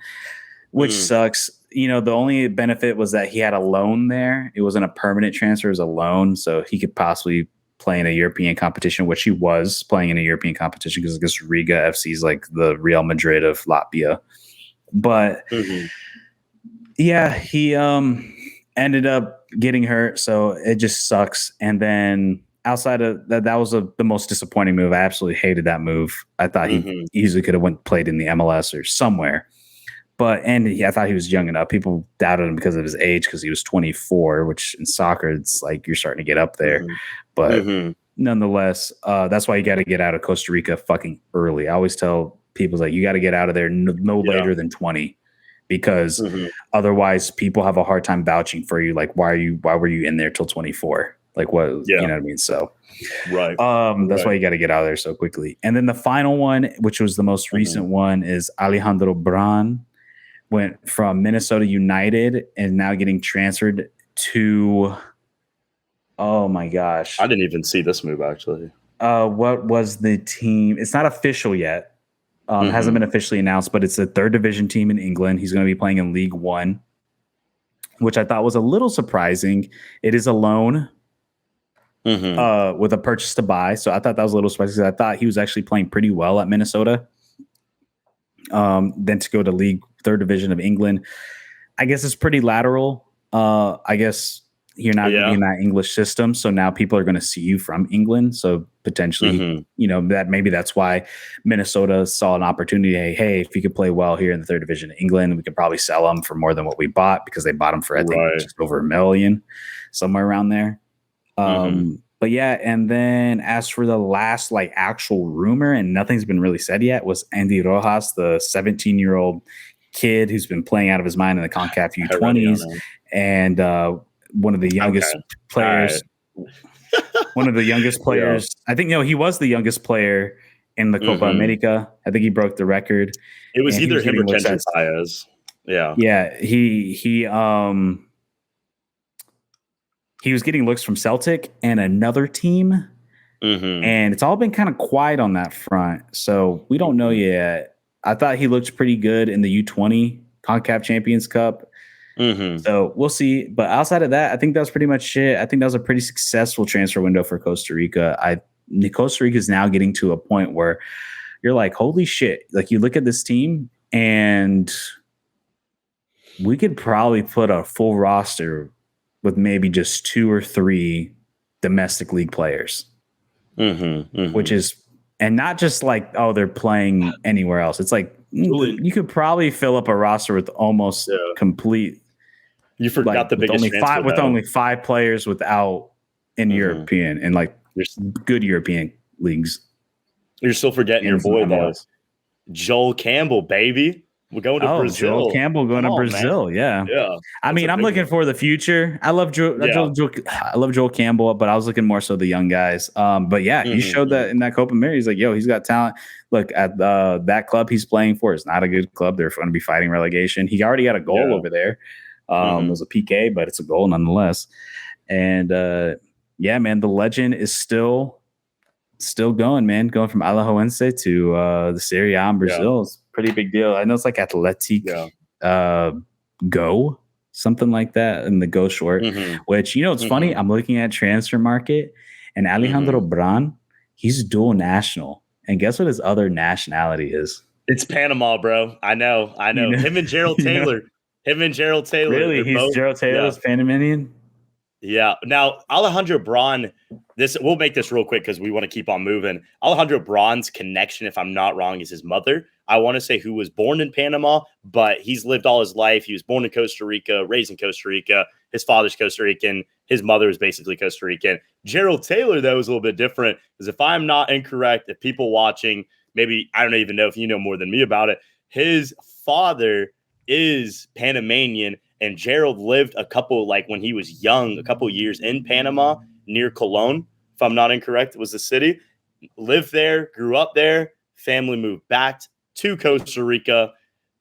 which sucks. The only benefit was that he had a loan there. It wasn't a permanent transfer, it was a loan. So he could possibly play in a European competition, which he was playing in a European competition because I guess Riga FC is like the Real Madrid of Latvia. But he ended up getting hurt. So it just sucks. And then outside of that was the most disappointing move. I absolutely hated that move. I thought he easily could have played in the MLS or somewhere. I thought he was young enough. People doubted him because of his age, because he was 24, which in soccer, it's like you're starting to get up there. But nonetheless, that's why you got to get out of Costa Rica fucking early. I always tell people, like, you got to get out of there no later than 20, because otherwise people have a hard time vouching for you. Like, why were you in there till 24? Like, what? You know what I mean? So, that's why you got to get out of there so quickly. And then the final one, which was the most recent one, is Alejandro Bran. Went from Minnesota United and now getting transferred to, oh my gosh, I didn't even see this move actually. What was the team? It's not official yet. Hasn't been officially announced, but it's a third division team in England. He's going to be playing in League One, which I thought was a little surprising. It is a loan with a purchase to buy. So I thought that was a little surprising. I thought he was actually playing pretty well at Minnesota. Then to go to third division of England, I guess it's pretty lateral. I guess you're not going to be in that English system, so now people are going to see you from England. So potentially, that's why Minnesota saw an opportunity. Hey, if you could play well here in the third division of England, we could probably sell him for more than what we bought, because they bought him for, I think, just over $1 million, somewhere around there. But yeah, and then as for the last actual rumor, and nothing's been really said yet, was Andy Rojas, the 17-year-old kid who's been playing out of his mind in the Concacaf U20s, and one of the youngest players. One of the youngest players. I think he was the youngest player in the Copa America. I think he broke the record. It was either him or Kendrick Baez. Yeah. Yeah, he was getting looks from Celtic and another team, and it's all been kind of quiet on that front. So we don't know yet. I thought he looked pretty good in the U20 Concacaf Champions Cup. So we'll see. But outside of that, I think that was pretty much it. I think that was a pretty successful transfer window for Costa Rica. Costa Rica is now getting to a point where you're like, holy shit. Like, you look at this team, and we could probably put a full roster with maybe just 2 or 3 domestic league players, which is, and not just like, oh, they're playing anywhere else. It's like, you could probably fill up a roster with almost complete. You forgot the biggest with only 5 players without in European and good European leagues. You're still forgetting your boy though, Joel Campbell, baby. We're going to Brazil. Joel Campbell going to Brazil. Man. Yeah. I mean, I'm looking for the future. I love I love Joel Campbell, but I was looking more so the young guys. But yeah, he showed that in that Copa America. He's like, he's got talent. Look at that club he's playing for. It's not a good club. They're going to be fighting relegation. He already got a goal over there. It was a PK, but it's a goal nonetheless. And man, the legend is still going, man. Going from Alajuelense to the Serie A in Brazil is a pretty big deal. I know it's like Athletic Go, something like that, in the Go short. Which, it's funny. I'm looking at Transfer Market, and Alejandro Bran, he's dual national. And guess what his other nationality is? It's Panama, bro. I know. Him and Gerald Taylor. Really? He's Gerald Taylor's Panamanian? Yeah. Now, Alejandro Braun, we'll make this real quick because we want to keep on moving. Alejandro Braun's connection, if I'm not wrong, is his mother. I want to say who was born in Panama, but he's lived all his life. He was born in Costa Rica, raised in Costa Rica. His father's Costa Rican. His mother is basically Costa Rican. Gerald Taylor, though, is a little bit different because if I'm not incorrect, if people watching, maybe I don't even know if you know more than me about it, his father is Panamanian. And Gerald lived when he was young, a couple years in Panama near Colon, if I'm not incorrect, it was the city. Lived there, grew up there. Family moved back to Costa Rica.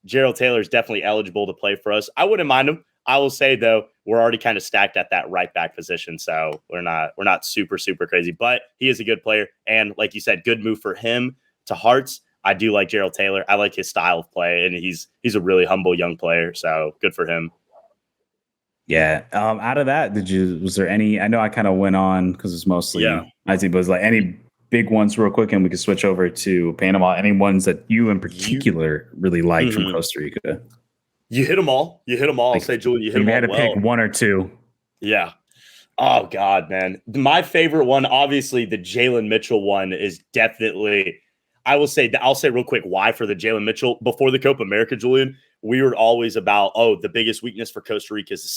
Gerald Taylor is definitely eligible to play for us. I wouldn't mind him. I will say, though, we're already kind of stacked at that right back position. So we're not super, super crazy. But he is a good player. And like you said, good move for him to Hearts. I do like Gerald Taylor. I like his style of play. And he's a really humble young player. So good for him. Yeah. Out of that, was there any? I know I kind of went on because it's mostly I think, but was like any big ones real quick, and we can switch over to Panama. Any ones that you in particular really liked from Costa Rica? You hit them all. I'll say, Julian, you hit them all. You had to pick one or two. Yeah. Oh God, man. My favorite one, obviously, the Jalen Mitchell one is definitely. I'll say real quick why for the Jalen Mitchell before the Copa America, Julian. We were always about, the biggest weakness for Costa Rica is the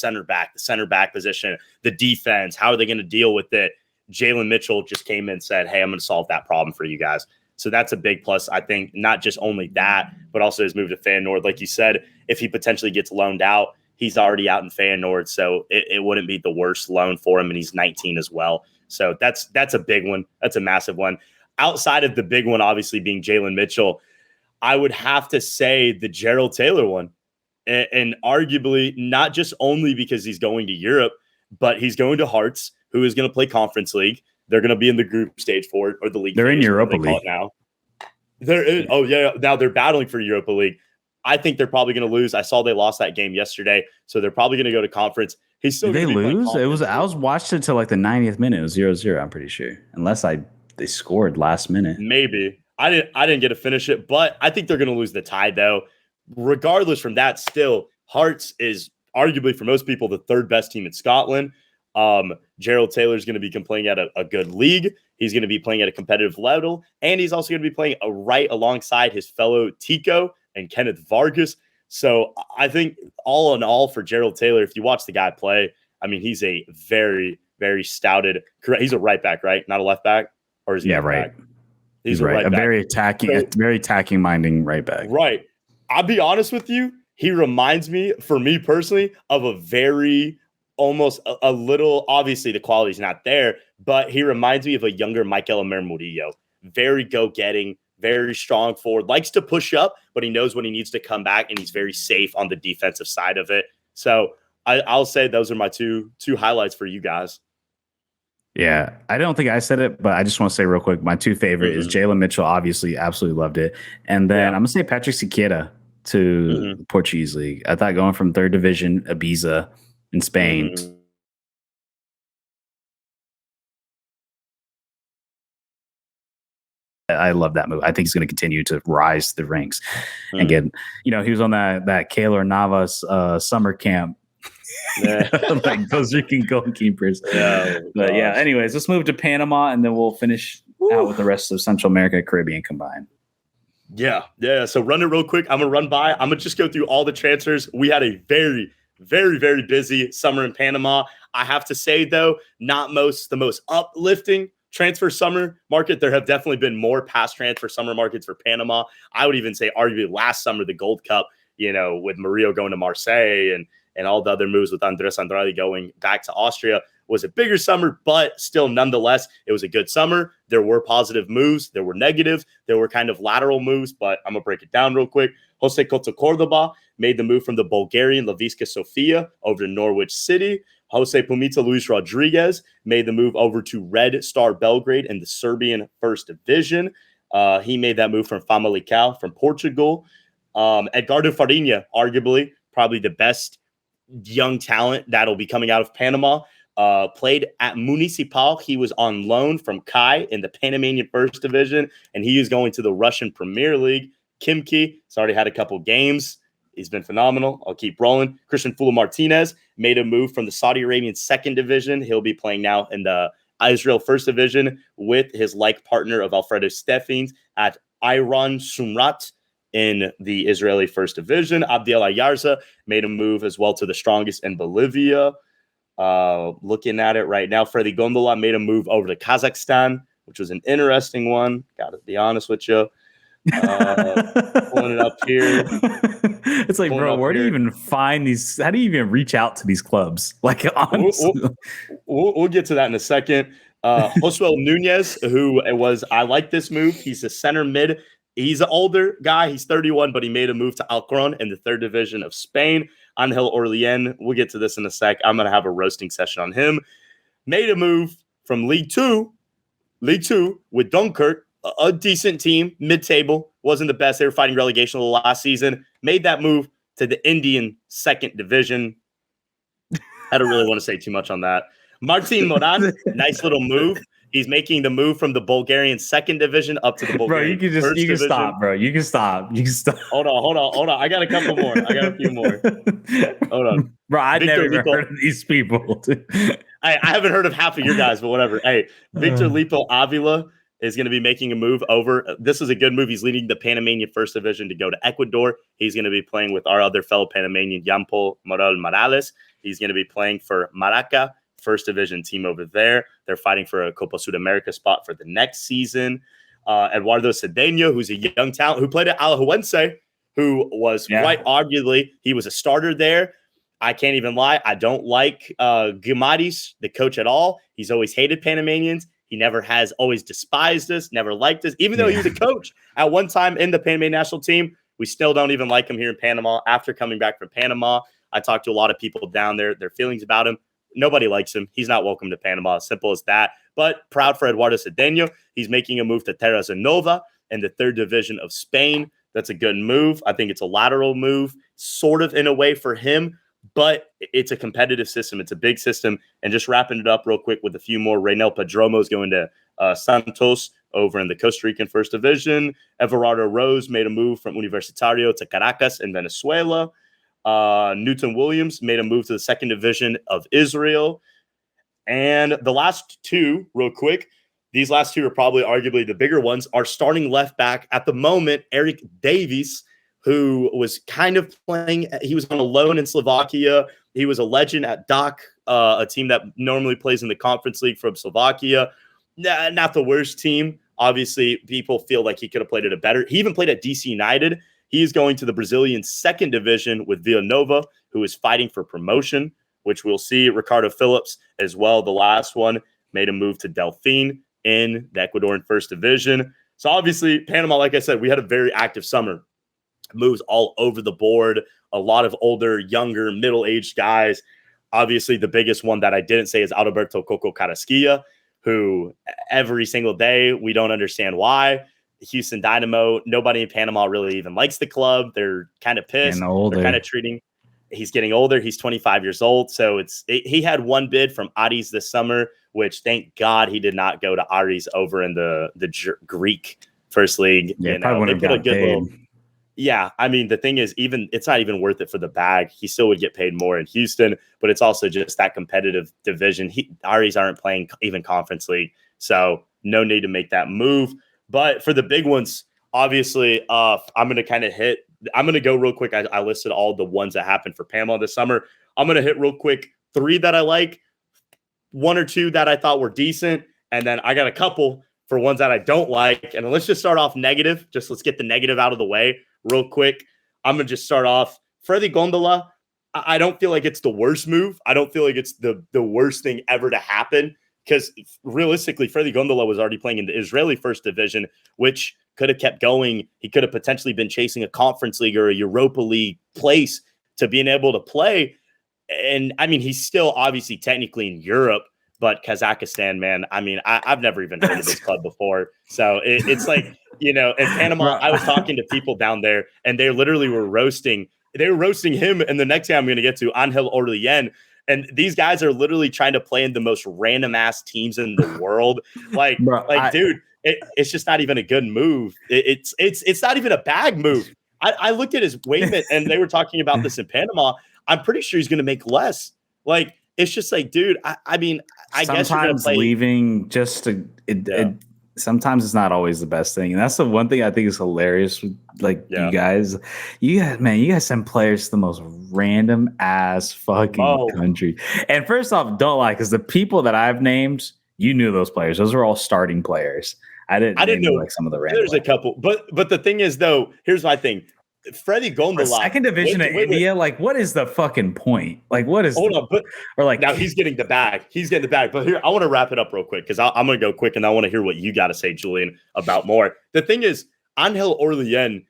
center back position, the defense. How are they going to deal with it? Jalen Mitchell just came in and said, hey, I'm going to solve that problem for you guys. So that's a big plus. I think not just only that, but also his move to Feyenoord. Like you said, if he potentially gets loaned out, he's already out in Feyenoord. So it wouldn't be the worst loan for him. And he's 19 as well. So that's a big one. That's a massive one. Outside of the big one, obviously being Jalen Mitchell, I would have to say the Gerald Taylor one. And arguably not just only because he's going to Europe, but he's going to Hearts, who is going to play Conference League. They're going to be in the group stage for it, or the league. They're in Europa League now. Now they're battling for Europa League. I think they're probably going to lose. I saw they lost that game yesterday, so they're probably going to go to Conference. He's still. Did they lose? I was watched it till like the 90th minute. It was 0-0. I'm pretty sure, unless they scored last minute. Maybe I didn't get to finish it, but I think they're going to lose the tie though. Regardless from that, still Hearts is arguably for most people the third best team in Scotland. Gerald Taylor is going to be playing at a good league. He's going to be playing at a competitive level, and he's also going to be playing right alongside his fellow Tico and Kenneth Vargas. So I think all in all for Gerald Taylor, if you watch the guy play, I mean, he's a very, very stouted. He's a right back, right? Not a left back, or is he? Yeah, right. Back? He's a right back. Very attacking minding right back. Right. I'll be honest with you. He reminds me, for me personally, of a very almost a little, obviously the quality's not there, but he reminds me of a younger Michael Murillo. Very go-getting, very strong forward, likes to push up, but he knows when he needs to come back, and he's very safe on the defensive side of it. So I'll say those are my two highlights for you guys. Yeah, I don't think I said it, but I just want to say real quick, my two favorite is Jalen Mitchell, obviously, absolutely loved it. And then I'm going to say Patrick Siqueira to the Portuguese league. I thought going from third division, Ibiza in Spain. I love that move. I think he's going to continue to rise the ranks. And get, he was on that Keylor Navas summer camp. Like those Rican goalkeepers. But anyways, let's move to Panama, and then we'll finish out with the rest of Central America, Caribbean combined. Yeah. So run it real quick. I'm gonna run by. I'm gonna just go through all the transfers. We had a very, very, very busy summer in Panama. I have to say though, not the most uplifting transfer summer market. There have definitely been more past transfer summer markets for Panama. I would even say arguably last summer, the Gold Cup, with Murillo going to Marseille and all the other moves with Andres Andrade going back to Austria was a bigger summer, but still nonetheless, it was a good summer. There were positive moves. There were negative. There were kind of lateral moves, but I'm going to break it down real quick. Jose Cota Cordoba made the move from the Bulgarian Levski Sofia over to Norwich City. Jose Pumita Luis Rodriguez made the move over to Red Star Belgrade in the Serbian First Division. He made that move from Famalicão from Portugal. Edgardo Farinha, arguably probably the best young talent that'll be coming out of Panama, played at Municipal. He was on loan from Kai in the Panamanian First Division, and he is going to the Russian Premier League. Kimki has already had a couple games. He's been phenomenal. I'll keep rolling. Christian Fula Martinez made a move from the Saudi Arabian second division. He'll be playing now in the Israel first division with his like partner of Alfredo Steffens at Iron Sumrat in the Israeli first division. Abdel Ayarza made a move as well to the strongest in Bolivia. Looking at it right now, Freddy Gondola made a move over to Kazakhstan, which was an interesting one. Got to be honest with you. Pulling it up here. It's like, bro, where do you even find these? How do you even reach out to these clubs? Like, honestly. We'll get to that in a second. Josuel Nunez, I like this move. He's a center mid. He's an older guy. He's 31, but he made a move to Alcoron in the third division of Spain. Angel Orlien, we'll get to this in a sec. I'm going to have a roasting session on him. Made a move from League Two with Dunkirk, a decent team, mid-table. Wasn't the best. They were fighting relegation last season. Made that move to the Indian second division. I don't really want to say too much on that. Martin Moran, nice little move. He's making the move from the Bulgarian second division up to the Bulgarian first division. You can stop, bro. You can stop. Hold on. I got a couple more. I got a few more. Hold on. Bro, I never even heard of these people. I haven't heard of half of your guys, but whatever. Hey, Victor Lipo Avila is going to be making a move over. This is a good move. He's leading the Panamanian first division to go to Ecuador. He's going to be playing with our other fellow Panamanian, Jean-Paul Morales. He's going to be playing for Maraca, first division team over there. They're fighting for a Copa Sudamerica spot for the next season. Eduardo Cedeno, who's a young talent who played at Alajuelense, who was quite arguably, he was a starter there. I can't even lie. I don't like Guimaris, the coach, at all. He's always hated Panamanians. He never has, always despised us, never liked us. Even though he was a coach at one time in the Panamanian national team, we still don't even like him here in Panama. After coming back from Panama, I talked to a lot of people down there, their feelings about him. Nobody likes him. He's not welcome to Panama. Simple as that. But proud for Eduardo Cedeno. He's making a move to Terra Nova in the third division of Spain. That's a good move. I think it's a lateral move, sort of in a way for him, but it's a competitive system. It's a big system. And just wrapping it up real quick with a few more. Reynel Padromo is going to Santos over in the Costa Rican first division. Everardo Rose made a move from Universitario to Caracas in Venezuela. Newton Williams made a move to the second division of Israel. And the last two, real quick, these last two are probably arguably the bigger ones, are starting left back at the moment, Eric Davies, who was kind of playing. He was on a loan in Slovakia. He was a legend at DAC, a team that normally plays in the Conference League from Slovakia. Not the worst team. Obviously, people feel like he could have played at a better. He even played at DC United. He is going to the Brazilian second division with Villanova, who is fighting for promotion, which we'll see. Ricardo Phillips as well, the last one, made a move to Delfin in the Ecuadorian first division. So obviously, Panama, like I said, we had a very active summer. Moves all over the board. A lot of older, younger, middle-aged guys. Obviously, the biggest one that I didn't say is Alberto Coco Carrasquilla, who every single day, we don't understand why. Houston Dynamo, nobody in Panama really even likes the club. They're kind of pissed. They're kind of treating. He's getting older. He's 25 years old. So he had one bid from Aris this summer, which thank God he did not go to Aris over in the Greek First League. Yeah, probably would have got paid. Yeah, I mean, the thing is, even it's not even worth it for the bag. He still would get paid more in Houston, but it's also just that competitive division. Aris aren't playing even Conference League, so no need to make that move. But for the big ones, obviously, I'm going to go real quick. I listed all the ones that happened for Panama this summer. I'm going to hit real quick 3 that I like, 1 or 2 that I thought were decent, and then I got a couple for ones that I don't like. And let's just start off negative. Let's get the negative out of the way real quick. I'm going to just start off. Freddy Gondola, I don't feel like it's the worst move. I don't feel like it's the worst thing ever to happen. Because realistically, Freddy Gondola was already playing in the Israeli first division, which could have kept going. He could have potentially been chasing a Conference League or a Europa League place to being able to play. And I mean, he's still obviously technically in Europe, but Kazakhstan, man, I mean, I've never even heard of this club before. So it's like, in Panama, I was talking to people down there and they literally were roasting. They were roasting him. And the next guy I'm going to get to, Angel Orlien. And these guys are literally trying to play in the most random ass teams in the world. Dude, it's just not even a good move. It's not even a bag move. I looked at his weight, and they were talking about this in Panama. I'm pretty sure he's going to make less. Like, it's just like, dude, I mean, I guess you're going to play. Leaving just to sometimes it's not always the best thing. And that's the one thing I think is hilarious with you guys. You guys send players to the most random ass fucking country. And first off, don't lie, because the people that I've named, you knew those players. Those were all starting players. I didn't know like some of the random. There's a couple, but the thing is, though, here's my thing. Freddie Gondola, second division of India. Like, what is the fucking point? Like, what is? Now he's getting the bag. He's getting the bag. But here, I want to wrap it up real quick because I'm going to go quick, and I want to hear what you got to say, Julian, about more. The thing is, Angel Orlien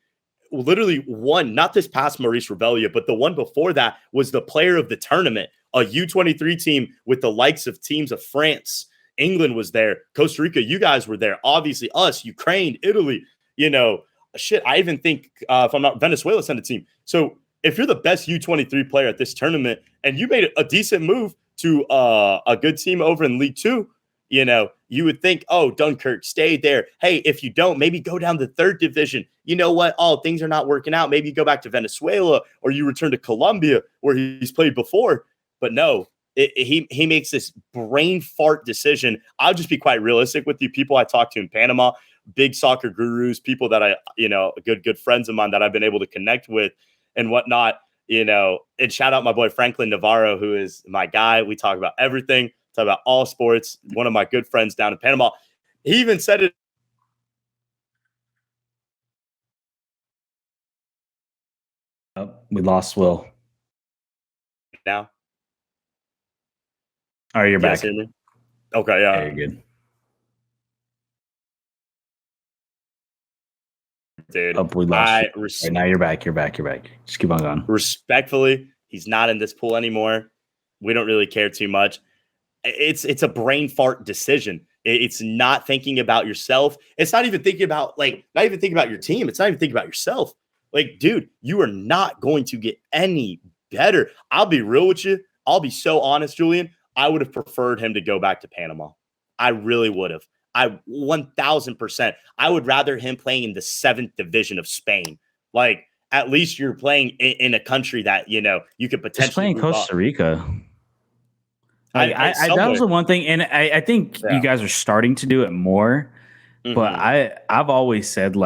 literally won, not this past Maurice Revelia, but the one before that was the player of the tournament, a U23 team with the likes of teams of France. England was there. Costa Rica, you guys were there. Obviously, us, Ukraine, Italy, shit, I even think, if I'm not, Venezuela sent a team. So if you're the best U23 player at this tournament and you made a decent move to a good team over in League Two, you would think, oh, Dunkirk, stay there. Hey, if you don't, maybe go down to third division. You know what? Oh, things are not working out. Maybe you go back to Venezuela or you return to Colombia where he's played before. But no, he makes this brain fart decision. I'll just be quite realistic with you. People I talk to in Panama, big soccer gurus, people that good friends of mine that I've been able to connect with and whatnot, and shout out my boy Franklin Navarro, who is my guy. We talk about everything, talk about all sports. One of my good friends down in Panama. He even said it. Oh, we lost Will. Now. All right, you're back. Okay, yeah. Very good. Dude, we lost you. Now you're back. You're back. Just keep on going. Respectfully, he's not in this pool anymore. We don't really care too much. It's a brain fart decision. It's not thinking about yourself. It's not even thinking about not even thinking about your team. It's not even thinking about yourself. Like, dude, you are not going to get any better. I'll be real with you. I'll be so honest, Julian. I would have preferred him to go back to Panama. I really would have. 1,000%. I would rather him playing in the 7th division of Spain. Like, at least you're playing in a country that, you could potentially. Just playing Costa Rica. That was the one thing. And I think you guys are starting to do it more. Mm-hmm. But I've always said,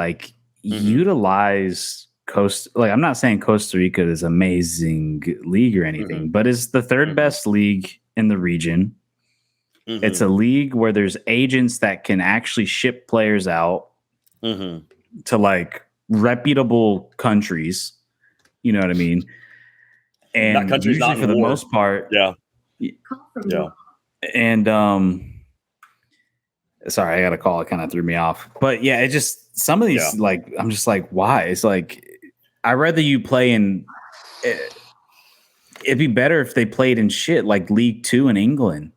utilize I'm not saying Costa Rica is amazing league or anything, but it's the third best league in the region. Mm-hmm. It's a league where there's agents that can actually ship players out to reputable countries. You know what I mean? And usually for the most part, yeah. And sorry, I got a call. It kind of threw me off. But yeah, it just some of these I'm just like, why? It's like I'd rather you play in. It'd be better if they played in shit like League Two in England.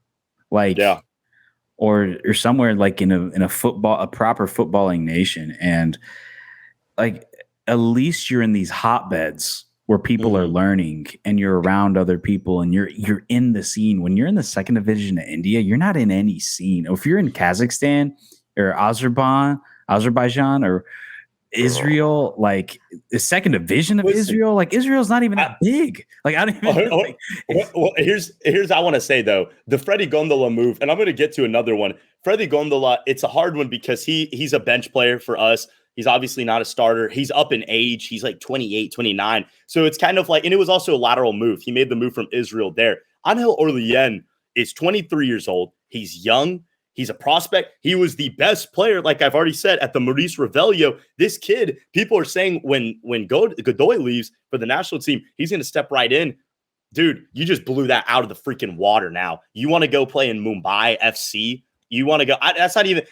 Or somewhere in a proper footballing nation, and at least you're in these hotbeds where people are learning and you're around other people and you're in the scene. When you're in the second division of India, you're not in any scene. If you're in Kazakhstan or Azerbaijan or Israel, the second division of Israel, Israel's not even that big. I don't even. Well, here's I want to say though, the Freddie Gondola move, and I'm going to get to another one. Freddie Gondola, it's a hard one because he's a bench player for us. He's obviously not a starter. He's up in age. He's 28, 29. So it's kind of and it was also a lateral move. He made the move from Israel there. Angel Orlien is 23 years old. He's young. He's a prospect. He was the best player, like I've already said, at the Maurice Revelio. This kid, people are saying when Godoy leaves for the national team, he's going to step right in. Dude, you just blew that out of the freaking water now. You want to go play in Mumbai FC? You want to go? It's not even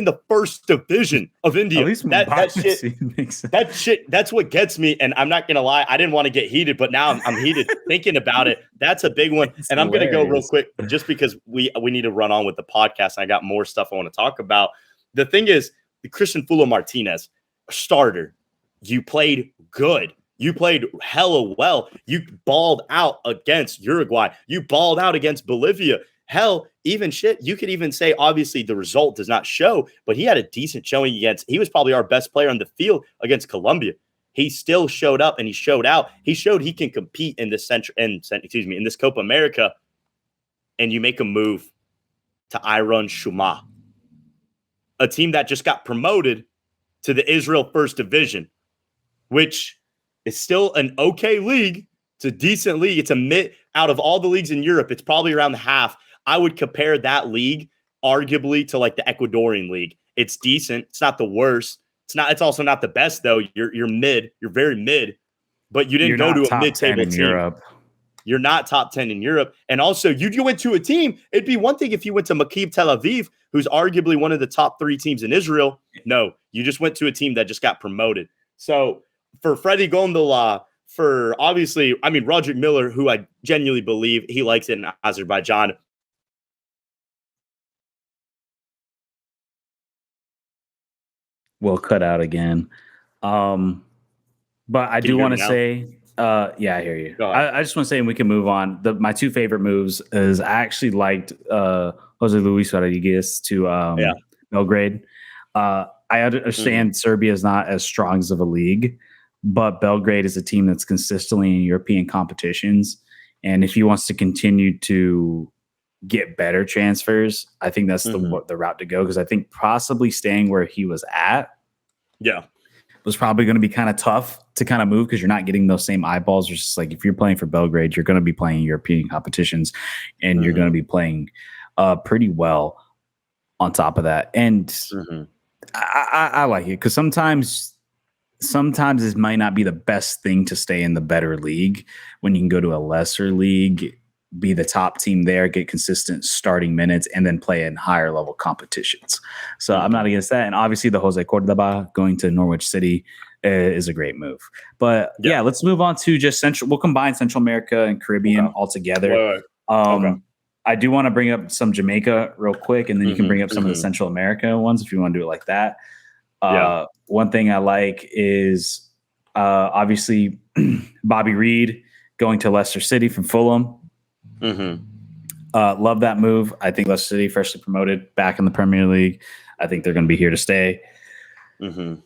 the first division of India. At least that shit. That's what gets me. And I'm not gonna lie, I didn't want to get heated, but now I'm heated thinking about it. That's a big one. And I'm gonna go real quick just because we need to run on with the podcast. And I got more stuff I want to talk about. The thing is, the Christian Fulo Martinez, starter. You played good. You played hella well. You balled out against Uruguay. You balled out against Bolivia. Hell, even shit, you could even say, obviously, the result does not show, but he had a decent showing against, he was probably our best player on the field against Colombia. He still showed up and he showed out. He showed he can compete in this in this Copa America, and you make a move to Iron Shuma, a team that just got promoted to the Israel First Division, which is still an okay league. It's a decent league. It's a mid out of all the leagues in Europe. It's probably around the half. I would compare that league arguably to like the Ecuadorian league. It's decent. It's not the worst. It's also not the best though. You're mid. You're very mid, but you didn't go to a mid-table team. Europe. You're not top 10 in Europe. And also, you went to a team. It'd be one thing if you went to Maccabi Tel Aviv, who's arguably one of the top 3 teams in Israel. No, you just went to a team that just got promoted. So for Freddie Gondola, for obviously, I mean, Roderick Miller, who I genuinely believe he likes it in Azerbaijan. Will cut out again. But I do want to say, yeah, I hear you. I just want to say, and we can move on. My 2 favorite moves is I actually liked Jose Luis Rodriguez to Belgrade. I understand Serbia is not as strong as of a league, but Belgrade is a team that's consistently in European competitions. And if he wants to continue to get better transfers, I think that's the route to go, because I think possibly staying where he was at was probably going to be kind of tough to kind of move, because you're not getting those same eyeballs. It's just like, if you're playing for Belgrade, you're going to be playing European competitions, and you're going to be playing pretty well on top of that. And I like it, because sometimes it might not be the best thing to stay in the better league when you can go to a lesser league, be the top team there, get consistent starting minutes, and then play in higher level competitions. So I'm not against that. And obviously the Jose Cordoba going to Norwich City is a great move. But yeah, let's move on to just Central. We'll combine Central America and Caribbean all together. I do want to bring up some Jamaica real quick, and then you can bring up some of the Central America ones if you want to do it like that. One thing I like is obviously Bobby Reed going to Leicester City from Fulham. Love that move. I think Leicester City, freshly promoted, back in the Premier League. I think they're going to be here to stay.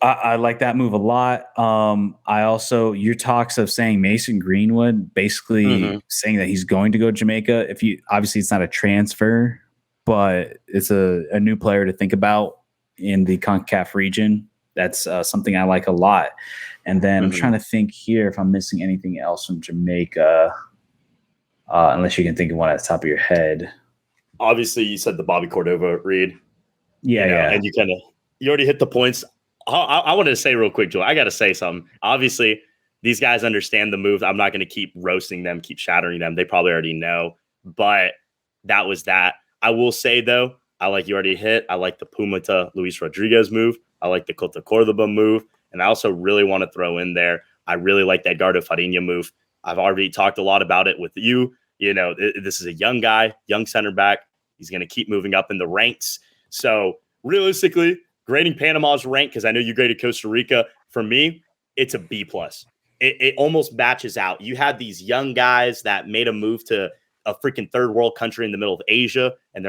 I like that move a lot. I also, your talks of saying Mason Greenwood, basically saying that he's going to go to Jamaica. Obviously it's not a transfer, but it's a new player to think about in the Concacaf region. That's something I like a lot. And then I'm trying to think here if I'm missing anything else from Jamaica. Unless you can think of one at the top of your head. Obviously, you said the Bobby Cordova read. Yeah. And you already hit the points. I wanted to say real quick, Joel, I got to say something. Obviously, these guys understand the move. I'm not going to keep roasting them, keep shattering them. They probably already know. But that was that. I will say, though, I like you already hit. I like the Puma to Luis Rodriguez move. I like the Cota Cordoba move. And I also really want to throw in there, I really like that Edgardo Farinha move. I've already talked a lot about it with you. This is a young guy, young center back. He's going to keep moving up in the ranks. So realistically, grading Panama's rank, because I know you graded Costa Rica, for me, it's a B+. It almost matches out. You had these young guys that made a move to a freaking third world country in the middle of Asia, and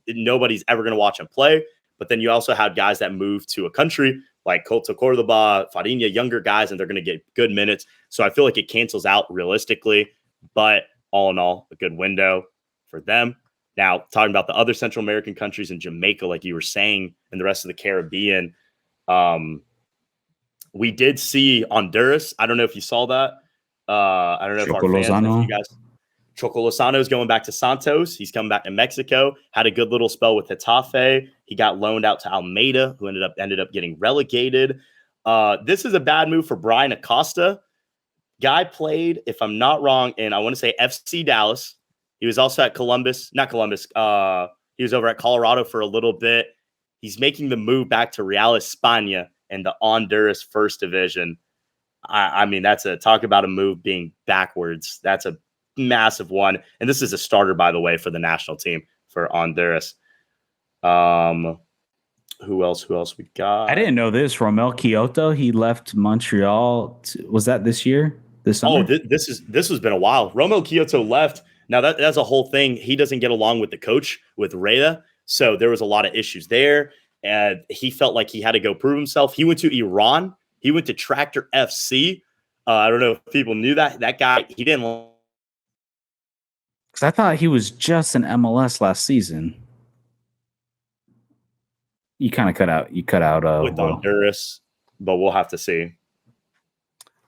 nobody's ever going to watch them play. But then you also had guys that moved to a country like Cota Cordoba, Farinha, younger guys, and they're going to get good minutes. So I feel like it cancels out realistically. But all in all, a good window for them. Now, talking about the other Central American countries and Jamaica, like you were saying, and the rest of the Caribbean, we did see Honduras. I don't know if you saw that. I don't know if our fans, if you guys. Choco Lozano is going back to Santos. He's coming back to Mexico. Had a good little spell with Getafe. He got loaned out to Almeida, who ended up getting relegated. This is a bad move for Brian Acosta. Guy played, if I'm not wrong, in I want to say FC Dallas. He was also at not Columbus. He was over at Colorado for a little bit. He's making the move back to Real España and the Honduras First Division. I mean, talk about a move being backwards. That's a massive one. And this is a starter, by the way, for the national team for Honduras. Who else we got? I didn't know this. Romel Kyoto, he left Montreal. Was that this year? This summer? Oh, this has been a while. Romel Kyoto left. Now that's a whole thing. He doesn't get along with the coach, with Rhea. So there was a lot of issues there. And he felt like he had to go prove himself. He went to Iran. He went to Tractor FC. I don't know if people knew that. That guy, he didn't. Because I thought he was just in MLS last season. You kind of cut out. You cut out with Honduras, but we'll have to see.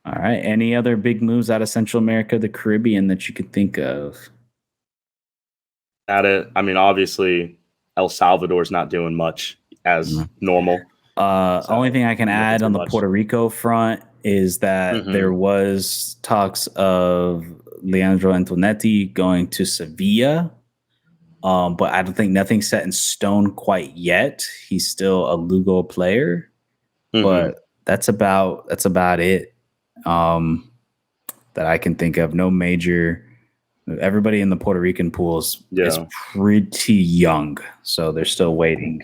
All right. Any other big moves out of Central America, the Caribbean that you could think of? At it, I mean, obviously, El Salvador's not doing much as normal. Only thing I can add on the Puerto Rico front is that there was talks of Leandro Antonetti going to Sevilla. But I don't think nothing's set in stone quite yet. He's still a Lugo player, but that's about it. That I can think of. No major. Everybody in the Puerto Rican pools is pretty young, so they're still waiting.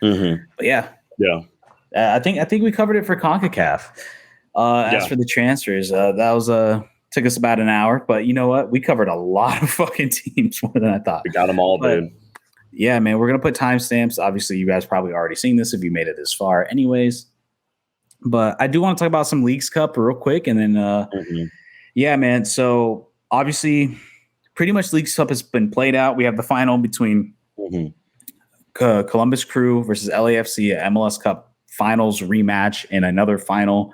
But I think we covered it for Concacaf. As for the transfers, that was took us about an hour, but you know what? We covered a lot of fucking teams more than I thought. We got them all, dude. Yeah, man. We're gonna put timestamps. Obviously, you guys probably already seen this if you made it this far, anyways. But I do want to talk about some Leagues Cup real quick, and then yeah, man. So obviously, pretty much Leagues Cup has been played out. We have the final between Columbus Crew versus LAFC at MLS Cup Finals rematch, and another final.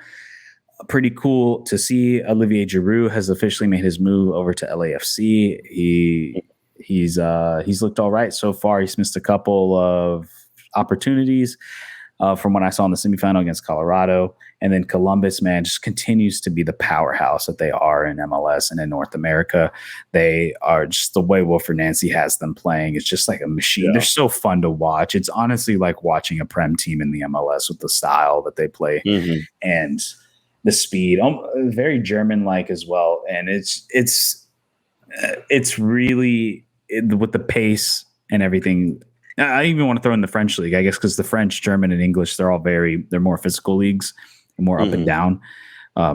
Pretty cool to see. Olivier Giroud has officially made his move over to LAFC. He's looked all right so far. He's missed a couple of opportunities from what I saw in the semifinal against Colorado. And then Columbus, man, just continues to be the powerhouse that they are in MLS and in North America. They are just the way Wilfred Nancy has them playing. It's just like a machine. Yeah. They're so fun to watch. It's honestly like watching a Prem team in the MLS with the style that they play and the speed, very German-like as well. And it's really with the pace and everything. I even want to throw in the French league, I guess, because the French, German, and English, they're more physical leagues, more up and down.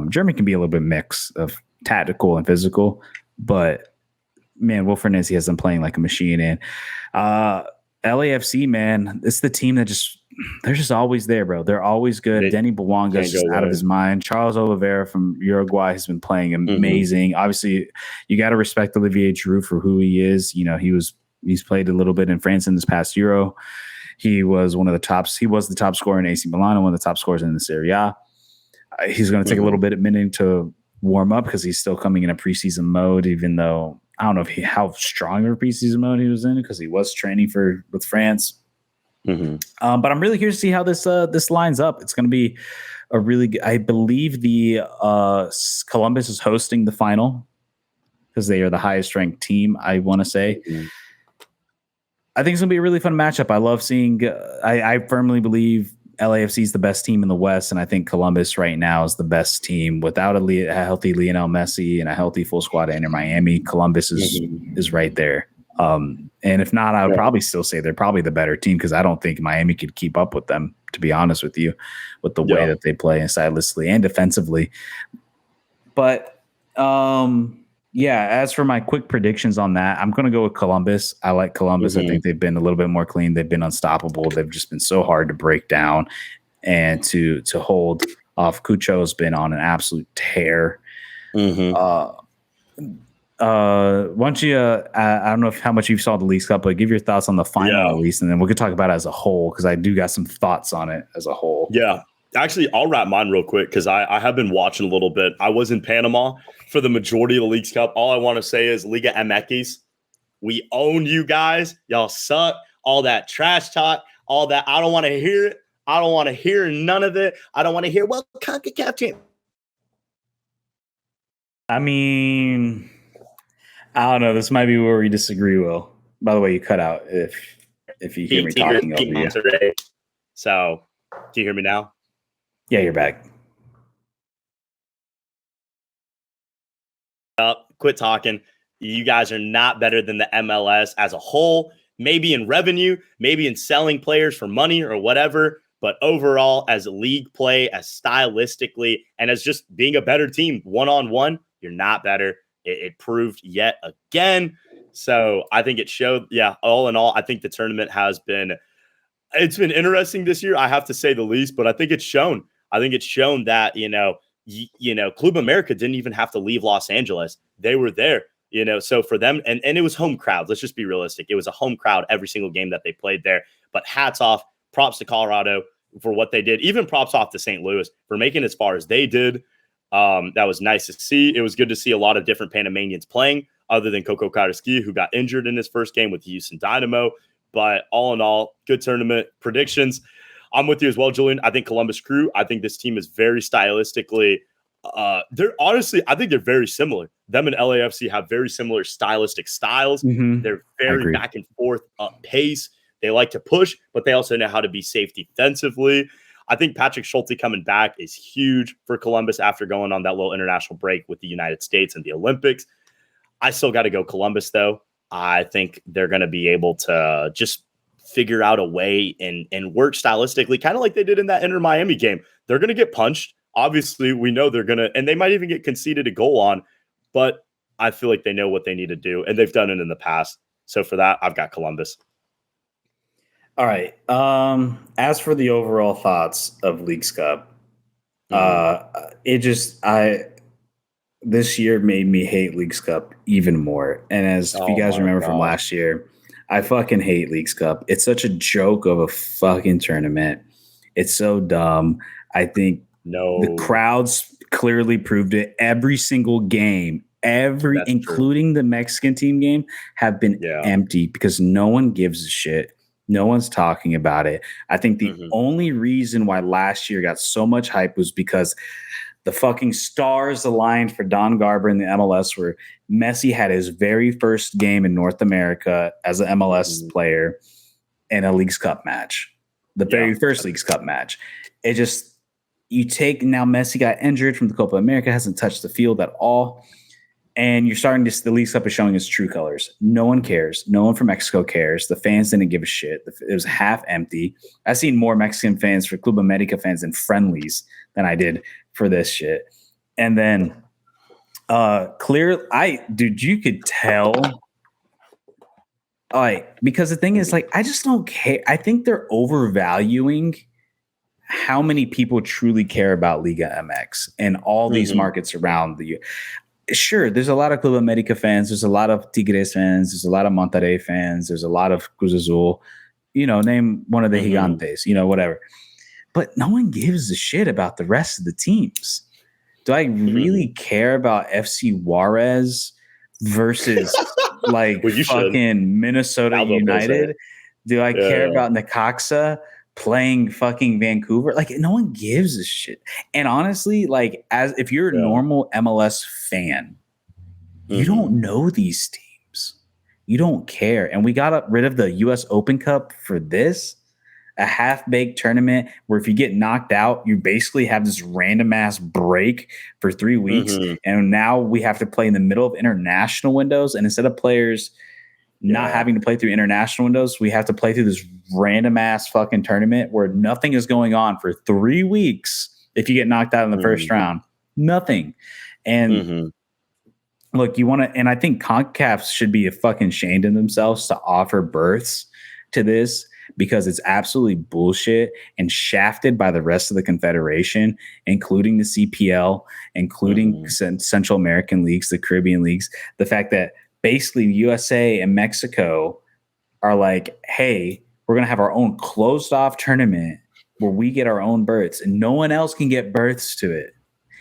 German can be a little bit mix of tactical and physical, but man, Wilfred Nancy has them playing like a machine. And LAFC, man, it's the team that they're just always there, bro. They're always good. Denny Bouanga's just out of his mind. Charles Oliveira from Uruguay has been playing amazing. Obviously, you got to respect Olivier Giroud for who he is. You know, he's played a little bit in France in this past Euro. He was one of the tops. He was the top scorer in AC Milan and one of the top scorers in the Serie A. He's going to take a little bit of minute to warm up because he's still coming in a preseason mode, even though I don't know how strong of a preseason mode he was in because he was training with France. But I'm really curious to see how this lines up. It's going to be a really good, I believe the Columbus is hosting the final because they are the highest ranked team, I want to say. I think it's going to be a really fun matchup. I love seeing I firmly believe LAFC is the best team in the West, and I think Columbus right now is the best team without a healthy Lionel Messi and a healthy full squad at Inter Miami. Columbus is right there. And if not, I would probably still say they're probably the better team because I don't think Miami could keep up with them, to be honest with you, with the way that they play and stylistically and defensively. But as for my quick predictions on that, I'm going to go with Columbus. I like Columbus. I think they've been a little bit more clean. They've been unstoppable. They've just been so hard to break down and to hold off. Cucho's been on an absolute tear. Why don't you? I don't know how much you saw the Leagues Cup, but give your thoughts on the final at least, and then we could talk about it as a whole because I do got some thoughts on it as a whole. Yeah, actually, I'll wrap mine real quick because I have been watching a little bit. I was in Panama for the majority of the Leagues Cup. All I want to say is Liga MX, we own you guys. Y'all suck. All that trash talk, all that. I don't want to hear it. I don't want to hear none of it. I don't want to hear Concacaf champ. I mean, I don't know. This might be where we disagree, Will. By the way, you cut out if you hear me talking over you. Today. So, can you hear me now? Yeah, you're back. Quit talking. You guys are not better than the MLS as a whole. Maybe in revenue, maybe in selling players for money or whatever. But overall, as a league play, as stylistically, and as just being a better team one-on-one, you're not better. it proved yet again. So I think it showed, all in all, I think the tournament it's been interesting this year, I have to say the least, but I think it's shown. I think it's shown that, Club America didn't even have to leave Los Angeles. They were there, so for them, and it was home crowd. Let's just be realistic. It was a home crowd every single game that they played there. But hats off, props to Colorado for what they did. Even props off to St. Louis for making it as far as they did. That was nice to see. It was good to see a lot of different Panamanians playing other than Coco Carrasquilla, who got injured in his first game with the Houston Dynamo. But all in all, good tournament predictions. I'm with you as well, Julian. I think Columbus Crew, I think this team is very stylistically, I think they're very similar. Them and LAFC have very similar stylistic styles. Mm-hmm. They're very back and forth up pace. They like to push, but they also know how to be safe defensively. I think Patrick Schulte coming back is huge for Columbus after going on that little international break with the United States and the Olympics. I still got to go Columbus, though. I think they're going to be able to just figure out a way and work stylistically, kind of like they did in that Inter Miami game. They're going to get punched. Obviously, we know they're going to, and they might even get conceded a goal on, but I feel like they know what they need to do, and they've done it in the past. So for that, I've got Columbus. All right. As for the overall thoughts of Leagues Cup, this year made me hate Leagues Cup even more. And if you guys remember from last year, I fucking hate Leagues Cup. It's such a joke of a fucking tournament. It's so dumb. I think the crowds clearly proved it. Every single game, including the Mexican team game, have been empty because no one gives a shit. No one's talking about it. I think the only reason why last year got so much hype was because the fucking stars aligned for Don Garber in the MLS, where Messi had his very first game in North America as an MLS player in a Leagues Cup match. The very first Leagues Cup match. It just, now Messi got injured from the Copa America, hasn't touched the field at all. And you're starting to, the Leagues Cup is showing its true colors. No one cares. No one from Mexico cares. The fans didn't give a shit. It was half empty. I've seen more Mexican fans for Club America fans in friendlies than I did for this shit. And then you could tell. Because the thing is, I just don't care. I think they're overvaluing how many people truly care about Liga MX and all these markets around the Sure, there's a lot of Club America fans. There's a lot of Tigres fans. There's a lot of Monterrey fans. There's a lot of Cruz Azul. Name one of the Gigantes, whatever. But no one gives a shit about the rest of the teams. Do I really care about FC Juarez versus fucking Minnesota United? Do I care about Necaxa playing fucking Vancouver? No one gives a shit. And honestly, as if you're a normal MLS fan, you don't know these teams. You don't care. And we got rid of the US Open Cup for this, a half-baked tournament where if you get knocked out, you basically have this random ass break for 3 weeks. And now we have to play in the middle of international windows. And instead of players not having to play through international windows, we have to play through this random ass fucking tournament where nothing is going on for 3 weeks. If you get knocked out in the first round, nothing. And look, and I think Concacaf should be fucking ashamed of themselves to offer berths to this, because it's absolutely bullshit and shafted by the rest of the Confederation, including the CPL, including Central American leagues, the Caribbean leagues. The fact that basically USA and Mexico are like, hey, we're going to have our own closed off tournament where we get our own berths and no one else can get berths to it.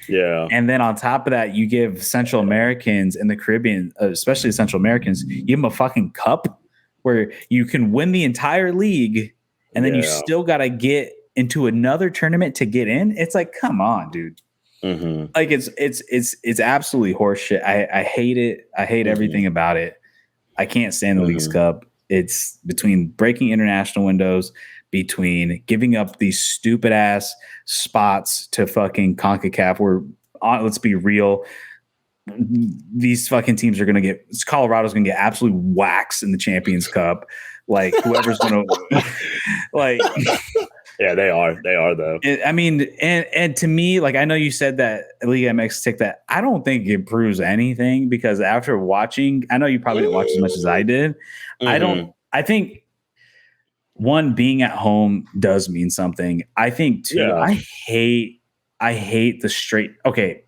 Yeah. And then on top of that, you give Central Americans and the Caribbean, especially the Central Americans, you give them a fucking cup where you can win the entire league. And then you still got to get into another tournament to get in. It's like, come on, dude. It's absolutely horseshit. I hate it. I hate everything about it. I can't stand the Leagues Cup. It's between breaking international windows, between giving up these stupid ass spots to fucking CONCACAF. Let's be real. These fucking teams are going to Colorado's going to get absolutely waxed in the Champions Cup. Whoever's going to Yeah, they are. They are though. I mean, and to me, like I know you said that Liga MX tick that. I don't think it proves anything because after watching, I know you probably didn't watch as much as I did. I think one, being at home does mean something. I think two, Yeah. I hate the straight. Okay,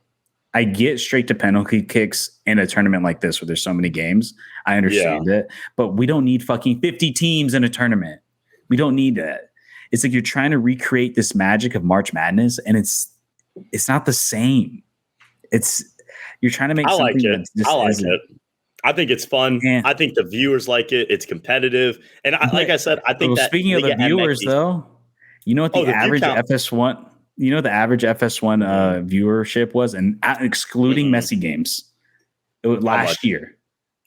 I get straight to penalty kicks in a tournament like this where there's so many games. I understand it, but we don't need fucking 50 teams in a tournament. We don't need that. It's like you're trying to recreate this magic of March Madness, and it's not the same. You're trying to make I something like it. that just I like isn't. it. I think it's fun. And, I think the viewers like it. It's competitive, and like I said, I think that speaking of the viewers, though, you know what the average FS1? You know the average FS1 viewership was, and excluding Messi games, last year.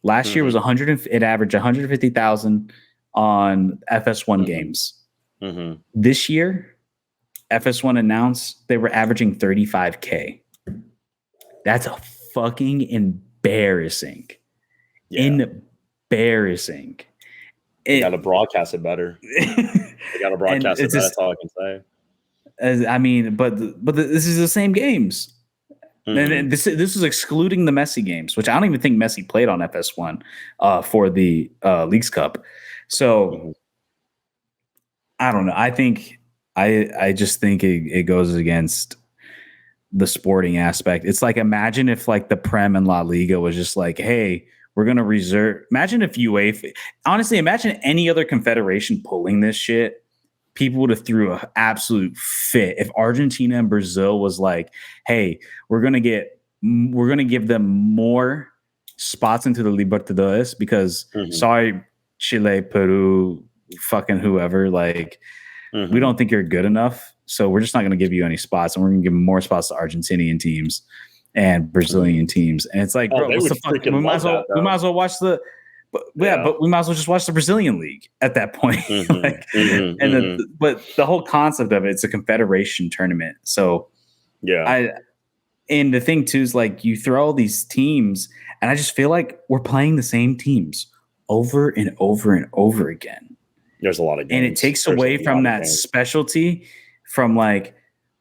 Last year was 100. It averaged 150,000 on FS1 games. This year, FS1 announced they were averaging 35K. That's a fucking embarrassing. Embarrassing. They got to broadcast it better. They got to broadcast it better. That's all I can say. I mean, but this is the same games. And this is excluding the Messi games, which I don't even think Messi played on FS1 for the Leagues Cup. So I don't know. I think I just think it goes against the sporting aspect. It's like, imagine if like the Prem and La Liga was just like, hey, we're going to reserve. Imagine if UEFA, honestly, imagine any other confederation pulling this shit. People would have threw an absolute fit if Argentina and Brazil was like, hey, we're going to give them more spots into the Libertadores because sorry, Chile, Peru, fucking whoever, like we don't think you're good enough. So we're just not going to give you any spots, and we're going to give more spots to Argentinian teams and Brazilian teams. And it's like, bro, what's the fuck? We might as well watch the. But we might as well just watch the Brazilian league at that point. But the whole concept of it's a confederation tournament. So and the thing too is like you throw all these teams, and I just feel like we're playing the same teams over and over and over again. There's a lot of games. And it takes away from that specialty from like,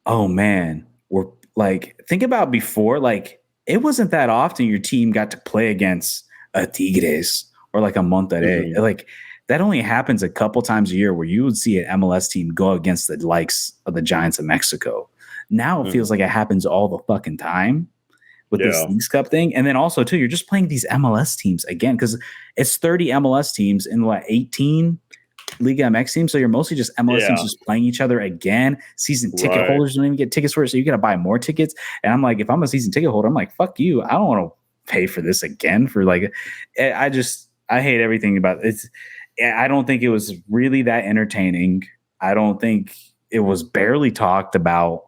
oh man, we're like, think about before, like it wasn't that often your team got to play against a Tigres or like a Monterrey. Like that only happens a couple times a year where you would see an MLS team go against the likes of the Giants of Mexico. Now it feels like it happens all the fucking time with this Leagues Cup thing. And then also too, you're just playing these MLS teams again, because it's 30 MLS teams in 18 Liga MX teams. So you're mostly just MLS teams just playing each other again. Season ticket holders don't even get tickets for it. So you got to buy more tickets. And I'm like, if I'm a season ticket holder, I'm like, fuck you. I don't want to pay for this again for like, I hate everything about it. I don't think it was really that entertaining. I don't think it was barely talked about.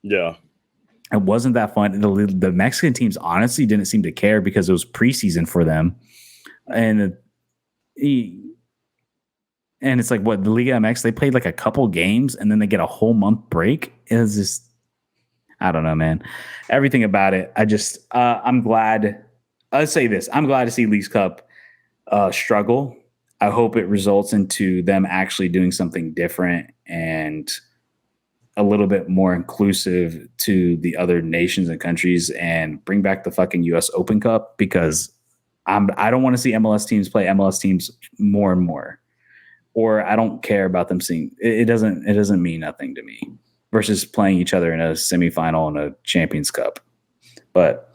Yeah. It wasn't that fun. The Mexican teams honestly didn't seem to care because it was preseason for them. And it's like, what, the Liga MX, they played like a couple games and then they get a whole month break. It was just, I don't know, man. Everything about it. I'm glad. I'll say this. I'm glad to see Leagues Cup struggle. I hope it results into them actually doing something different and a little bit more inclusive to the other nations and countries, and bring back the fucking US Open Cup, because I don't want to see MLS teams play MLS teams more and more, or I don't care about them seeing it. It doesn't mean nothing to me versus playing each other in a semifinal and a Champions Cup. But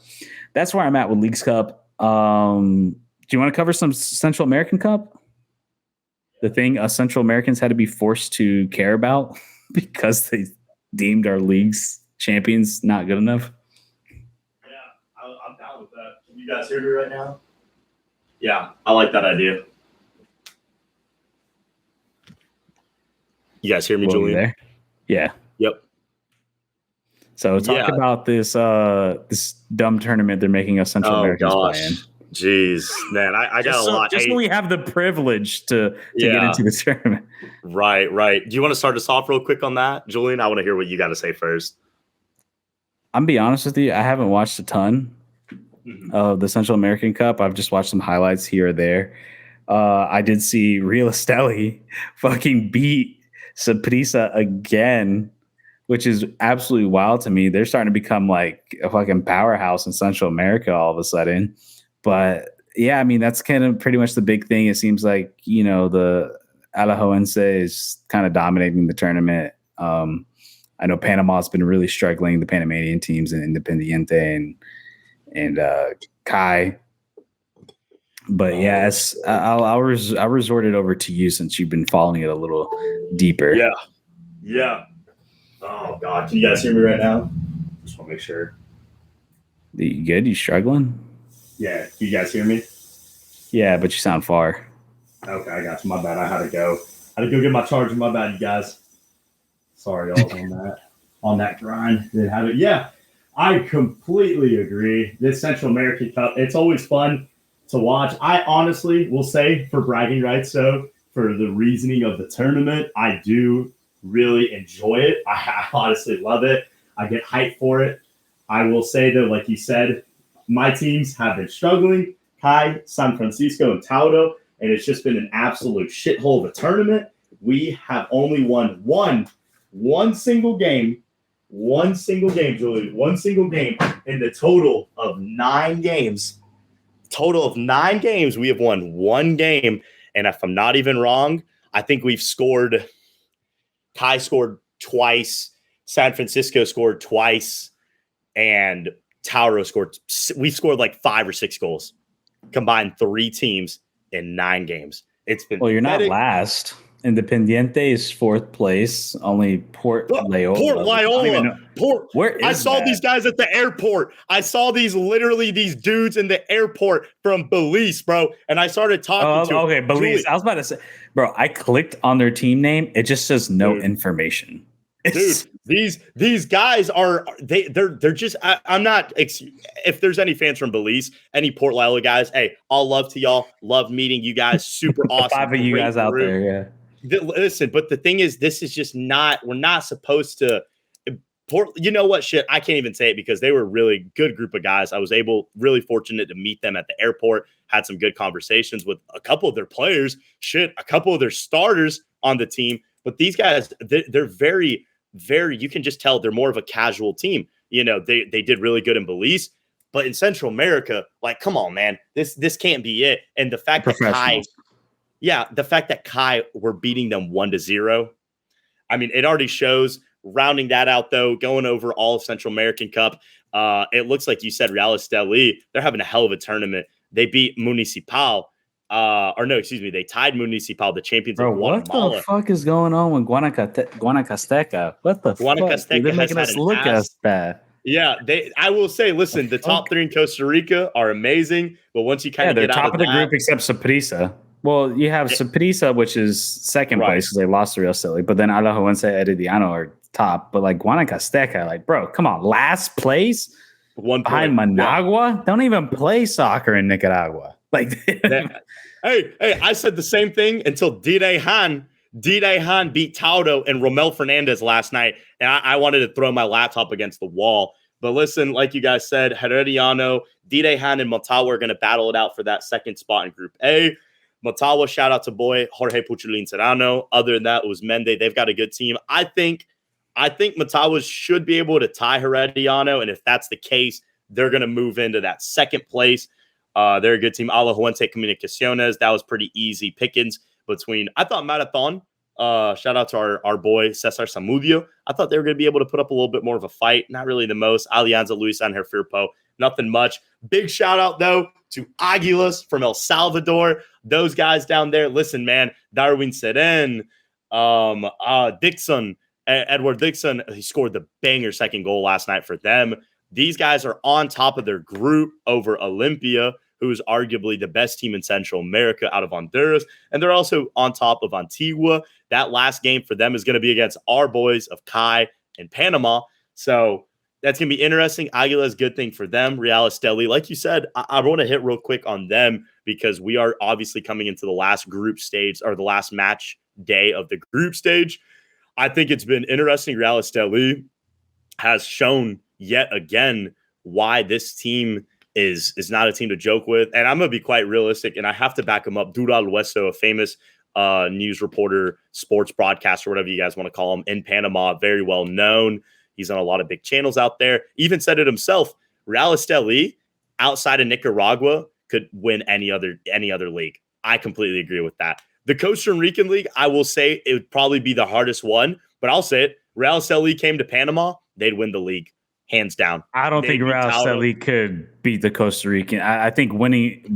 that's where I'm at with Leagues Cup. Do you want to cover some Central American Cup? The thing us Central Americans had to be forced to care about because they deemed our league's champions not good enough. Yeah, I'm down with that. Can you guys hear me right now? Yeah, I like that idea. You guys hear me, Julian? There? Yeah. Yep. So talk about this this dumb tournament they're making us Central Americans play in. Jeez, man, I got a lot. Just so we have the privilege to get into the tournament. Right. Do you want to start us off real quick on that, Julian? I want to hear what you got to say first. I'm be honest with you, I haven't watched a ton of the Central American Cup. I've just watched some highlights here or there. I did see Real Esteli fucking beat Saprissa again, which is absolutely wild to me. They're starting to become like a fucking powerhouse in Central America all of a sudden. But yeah, I mean, that's kind of pretty much the big thing. It seems like, the Alajuelense is kind of dominating the tournament. I know Panama's been really struggling, the Panamanian teams and Independiente and Kai. But yes, I'll resort it over to you since you've been following it a little deeper. Yeah. Oh God, can you guys hear me right now? Just want to make sure. You good? You struggling? Yeah, can you guys hear me? Yeah, but you sound far. Okay, I got you. My bad. I had to go get my charger. My bad, you guys. Sorry, y'all, on that grind. Yeah, I completely agree. This Central American Cup, it's always fun to watch. I honestly will say, for bragging rights, so for the reasoning of the tournament, I do really enjoy it. I honestly love it. I get hyped for it. I will say, though, like you said, my teams have been struggling. Kai, San Francisco, and Tauro, and it's just been an absolute shithole of a tournament. We have only won one single game, Julie, one single game in the total of 9 games. We have won one game, and if I'm not even wrong, I think Kai scored twice, San Francisco scored twice, and Tauro scored. We scored like 5 or 6 goals. Combined 3 teams in 9 games. It's been you're not last. Independiente is 4th place. Only Port Loyola. I saw these guys at the airport. I saw these dudes in the airport from Belize, bro. And I started talking to them. Okay, Belize. Julie. I was about to say, bro, I clicked on their team name. It just says no information. Dude, these guys they're just I'm not if there's any fans from Belize, any Port Loyola guys, hey, all love to y'all. Love meeting you guys. Super awesome. 5 of you guys out there, yeah. Listen, but the thing is, this is just we're not supposed to you know what shit? I can't even say it because they were a really good group of guys. I was really fortunate to meet them at the airport, had some good conversations with a couple of their players, a couple of their starters on the team. But these guys, they're very you can just tell they're more of a casual team. They did really good in Belize, but in Central America, like, come on, man, this can't be it. And the fact that Kai were beating them 1-0, I mean, it already shows. Rounding that out, though, going over all of Central American Cup, it looks like you said Real Esteli, they're having a hell of a tournament. They beat Municipal. They tied Municipal, the champions of Guatemala. What the fuck is going on with Guanacasteca? What the fuck? They're making us look as bad. Yeah, I will say, listen, the top 3 in Costa Rica are amazing, but once you kind of get out of the group, except Saprissa. Well, you have Saprissa, which is 2nd place because they lost to Real Esteli, but then Alajuelense, Herediano are top. But like Guanacasteca, like, bro, come on, last place behind Managua. Don't even play soccer in Nicaragua. Like, hey, I said the same thing until D-Day Han beat Tauro and Romel Fernandez last night, and I wanted to throw my laptop against the wall. But listen, like you guys said, Herediano, D-Day Han, and Motagua are going to battle it out for that 2nd spot in Group A. Motagua, shout out to boy Jorge Puchulin Serrano. Other than that, it was Mende. They've got a good team. I think Motagua should be able to tie Herediano, and if that's the case, they're going to move into that 2nd place. They're a good team. Alajuelense Comunicaciones, that was pretty easy pickings between. I thought Marathon, shout out to our boy Cesar Samudio. I thought they were going to be able to put up a little bit more of a fight. Not really the most. Alianza Luis Angel Firpo, nothing much. Big shout out, though, to Aguilas from El Salvador. Those guys down there. Listen, man, Darwin Seren, Dixon, Edward Dixon, he scored the banger 2nd goal last night for them. These guys are on top of their group over Olympia, who is arguably the best team in Central America out of Honduras. And they're also on top of Antigua. That last game for them is going to be against our boys of Kai and Panama. So that's going to be interesting. Aguila's good thing for them. Real Esteli, like you said, I want to hit real quick on them because we are obviously coming into the last group stage or the last match day of the group stage. I think it's been interesting. Real Esteli has shown yet again why this team is not a team to joke with. And I'm going to be quite realistic, and I have to back him up. Dural Hueso, a famous news reporter, sports broadcaster, whatever you guys want to call him, in Panama, very well known. He's on a lot of big channels out there. Even said it himself. Real Estelí, outside of Nicaragua, could win any other league. I completely agree with that. The Costa Rican League, I will say it would probably be the hardest one, but I'll say it. Real Estelí came to Panama, they'd win the league, hands down. I don't think Real Estelí could beat the Costa Rican. I think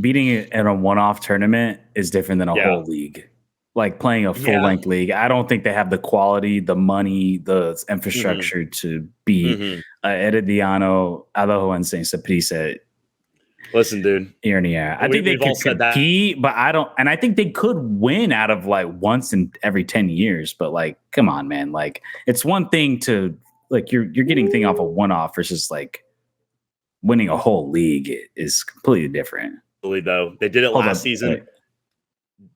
beating it in a one-off tournament is different than a whole league. Like playing a full-length league. I don't think they have the quality, the money, the infrastructure to beat Herediano, Alajuelense, and Saprissa. Listen, dude. Year in the air. I think they could compete, but I don't. And I think they could win out of like once in every 10 years. But like, come on, man. Like, it's one thing to like you're getting thing off a one-off versus like winning a whole league is completely different. Though they did it last season.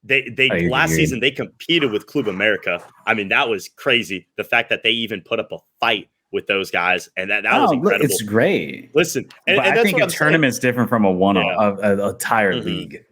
They last season they competed with Club America. I mean, that was crazy. The fact that they even put up a fight with those guys, and that was incredible. It's great. Listen, and I think a tournament's different from a one-off, an entire league.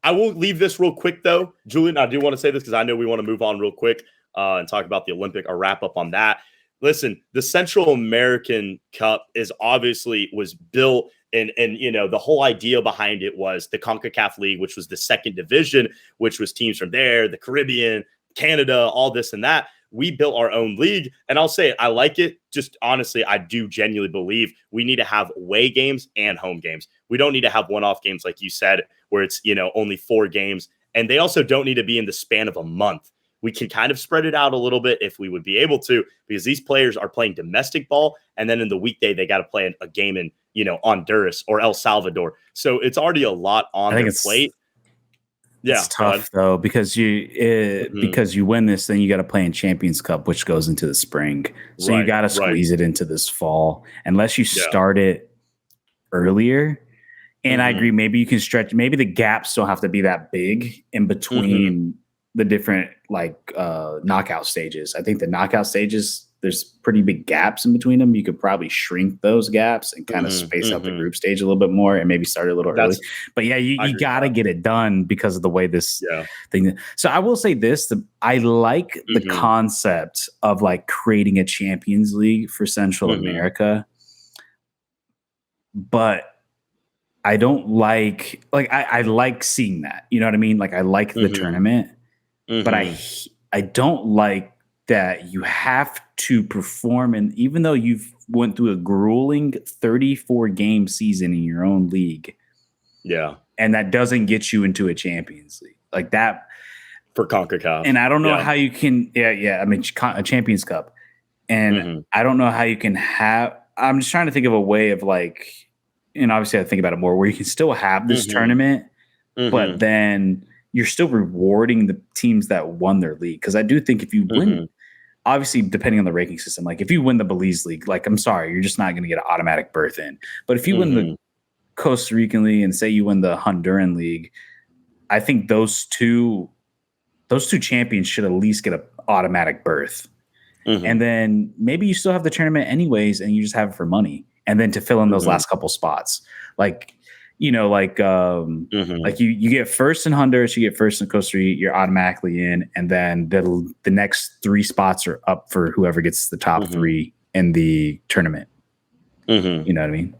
I will leave this real quick though, Julian. I do want to say this because I know we want to move on real quick and talk about the Olympic or wrap up on that. Listen, the Central American Cup was built. And you know, the whole idea behind it was the Concacaf League, which was the second division, which was teams from there, the Caribbean, Canada, all this and that. We built our own league. And I'll say it, I like it. Just honestly, I do genuinely believe we need to have away games and home games. We don't need to have one-off games, like you said, where it's, you know, only 4 games. And they also don't need to be in the span of a month. We can kind of spread it out a little bit if we would be able to, because these players are playing domestic ball. And then in the weekday, they got to play a game in, you know, Honduras or El Salvador. So it's already a lot on their plate. Yeah, it's tough though, because you win this, then you got to play in Champions Cup, which goes into the spring. So you got to squeeze it into this fall, unless you start it earlier. And I agree, maybe you can stretch. Maybe the gaps don't have to be that big in between the different like knockout stages. I think the knockout stages, there's pretty big gaps in between them. You could probably shrink those gaps and kind of space out the group stage a little bit more and maybe start a little early. But yeah, you got to get it done because of the way this thing. So I will say this, I like the concept of like creating a Champions League for Central America, but I don't like I like seeing that. You know what I mean? Like I like the tournament, but I don't like that you have to perform. And even though you've went through a grueling 34 game season in your own league. Yeah. And that doesn't get you into a Champions League like that for Concacaf. And I don't know how you can, I mean, a Champions Cup. And I don't know how you can I'm just trying to think of a way of like, and obviously I think about it more where you can still have this tournament, but then you're still rewarding the teams that won their league. Cause I do think if you win, obviously depending on the ranking system, like if you win the Belize League, like I'm sorry, you're just not going to get an automatic berth in. But if you win the Costa Rican League and say you win the Honduran League, I think those two champions should at least get an automatic berth. And then maybe you still have the tournament anyways, and you just have it for money. And then to fill in those last couple spots, like, you know, like you get first in Honduras, you get first in Costa Rica, you're automatically in. And then the next 3 spots are up for whoever gets the top 3 in the tournament. You know what I mean?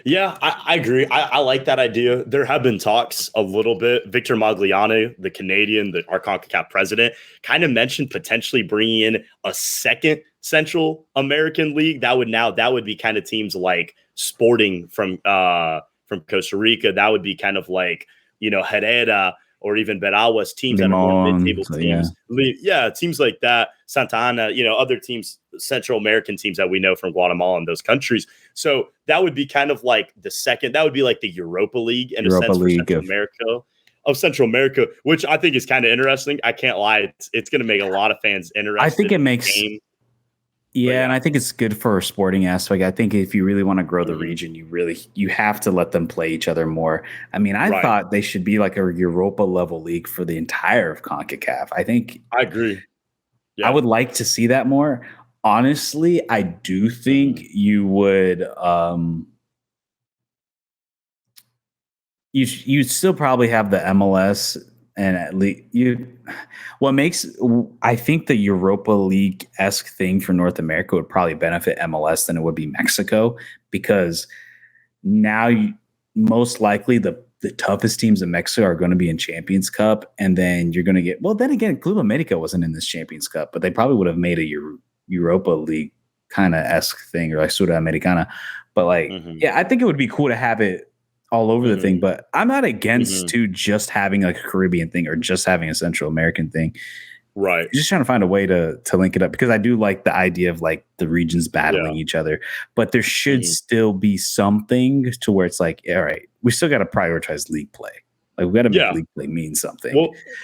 Yeah, I agree. I like that idea. There have been talks a little bit. Victor Magliani, the Canadian, our CONCACAF president, kind of mentioned potentially bringing in a second Central American league. That would be kind of teams like Sporting from Costa Rica. That would be kind of like, you know, Herrera or even Veraguas, teams that are more mid-table teams. Yeah, teams like that. Santa Ana, you know, other teams, Central American teams that we know from Guatemala and those countries. So that would be kind of like that would be like the Europa League in a sense for Central America, which I think is kind of interesting. I can't lie. It's going to make a lot of fans interested. I think it makes Yeah, and I think it's good for a sporting aspect. I think if you really want to grow the region, you have to let them play each other more. I mean, I thought they should be like a Europa level league for the entire of CONCACAF. I agree. Yeah. I would like to see that more. Honestly, I do think you would you'd still probably have the MLS And at least what makes I think the Europa League-esque thing for North America would probably benefit MLS than it would be Mexico, because now most likely the toughest teams in Mexico are going to be in Champions Cup, and then you're going to get, well, then again, Club America wasn't in this Champions Cup, but they probably would have made a Europa League kind of esque thing, or like Sudamericana. But like, yeah, I think it would be cool to have it all over the thing, but I'm not against to just having like a Caribbean thing or just having a Central American thing. Right. Just trying to find a way to link it up, because I do like the idea of like the regions battling each other, but there should still be something to where it's like, all right, we still got to prioritize league play. Like we got to make league play mean something.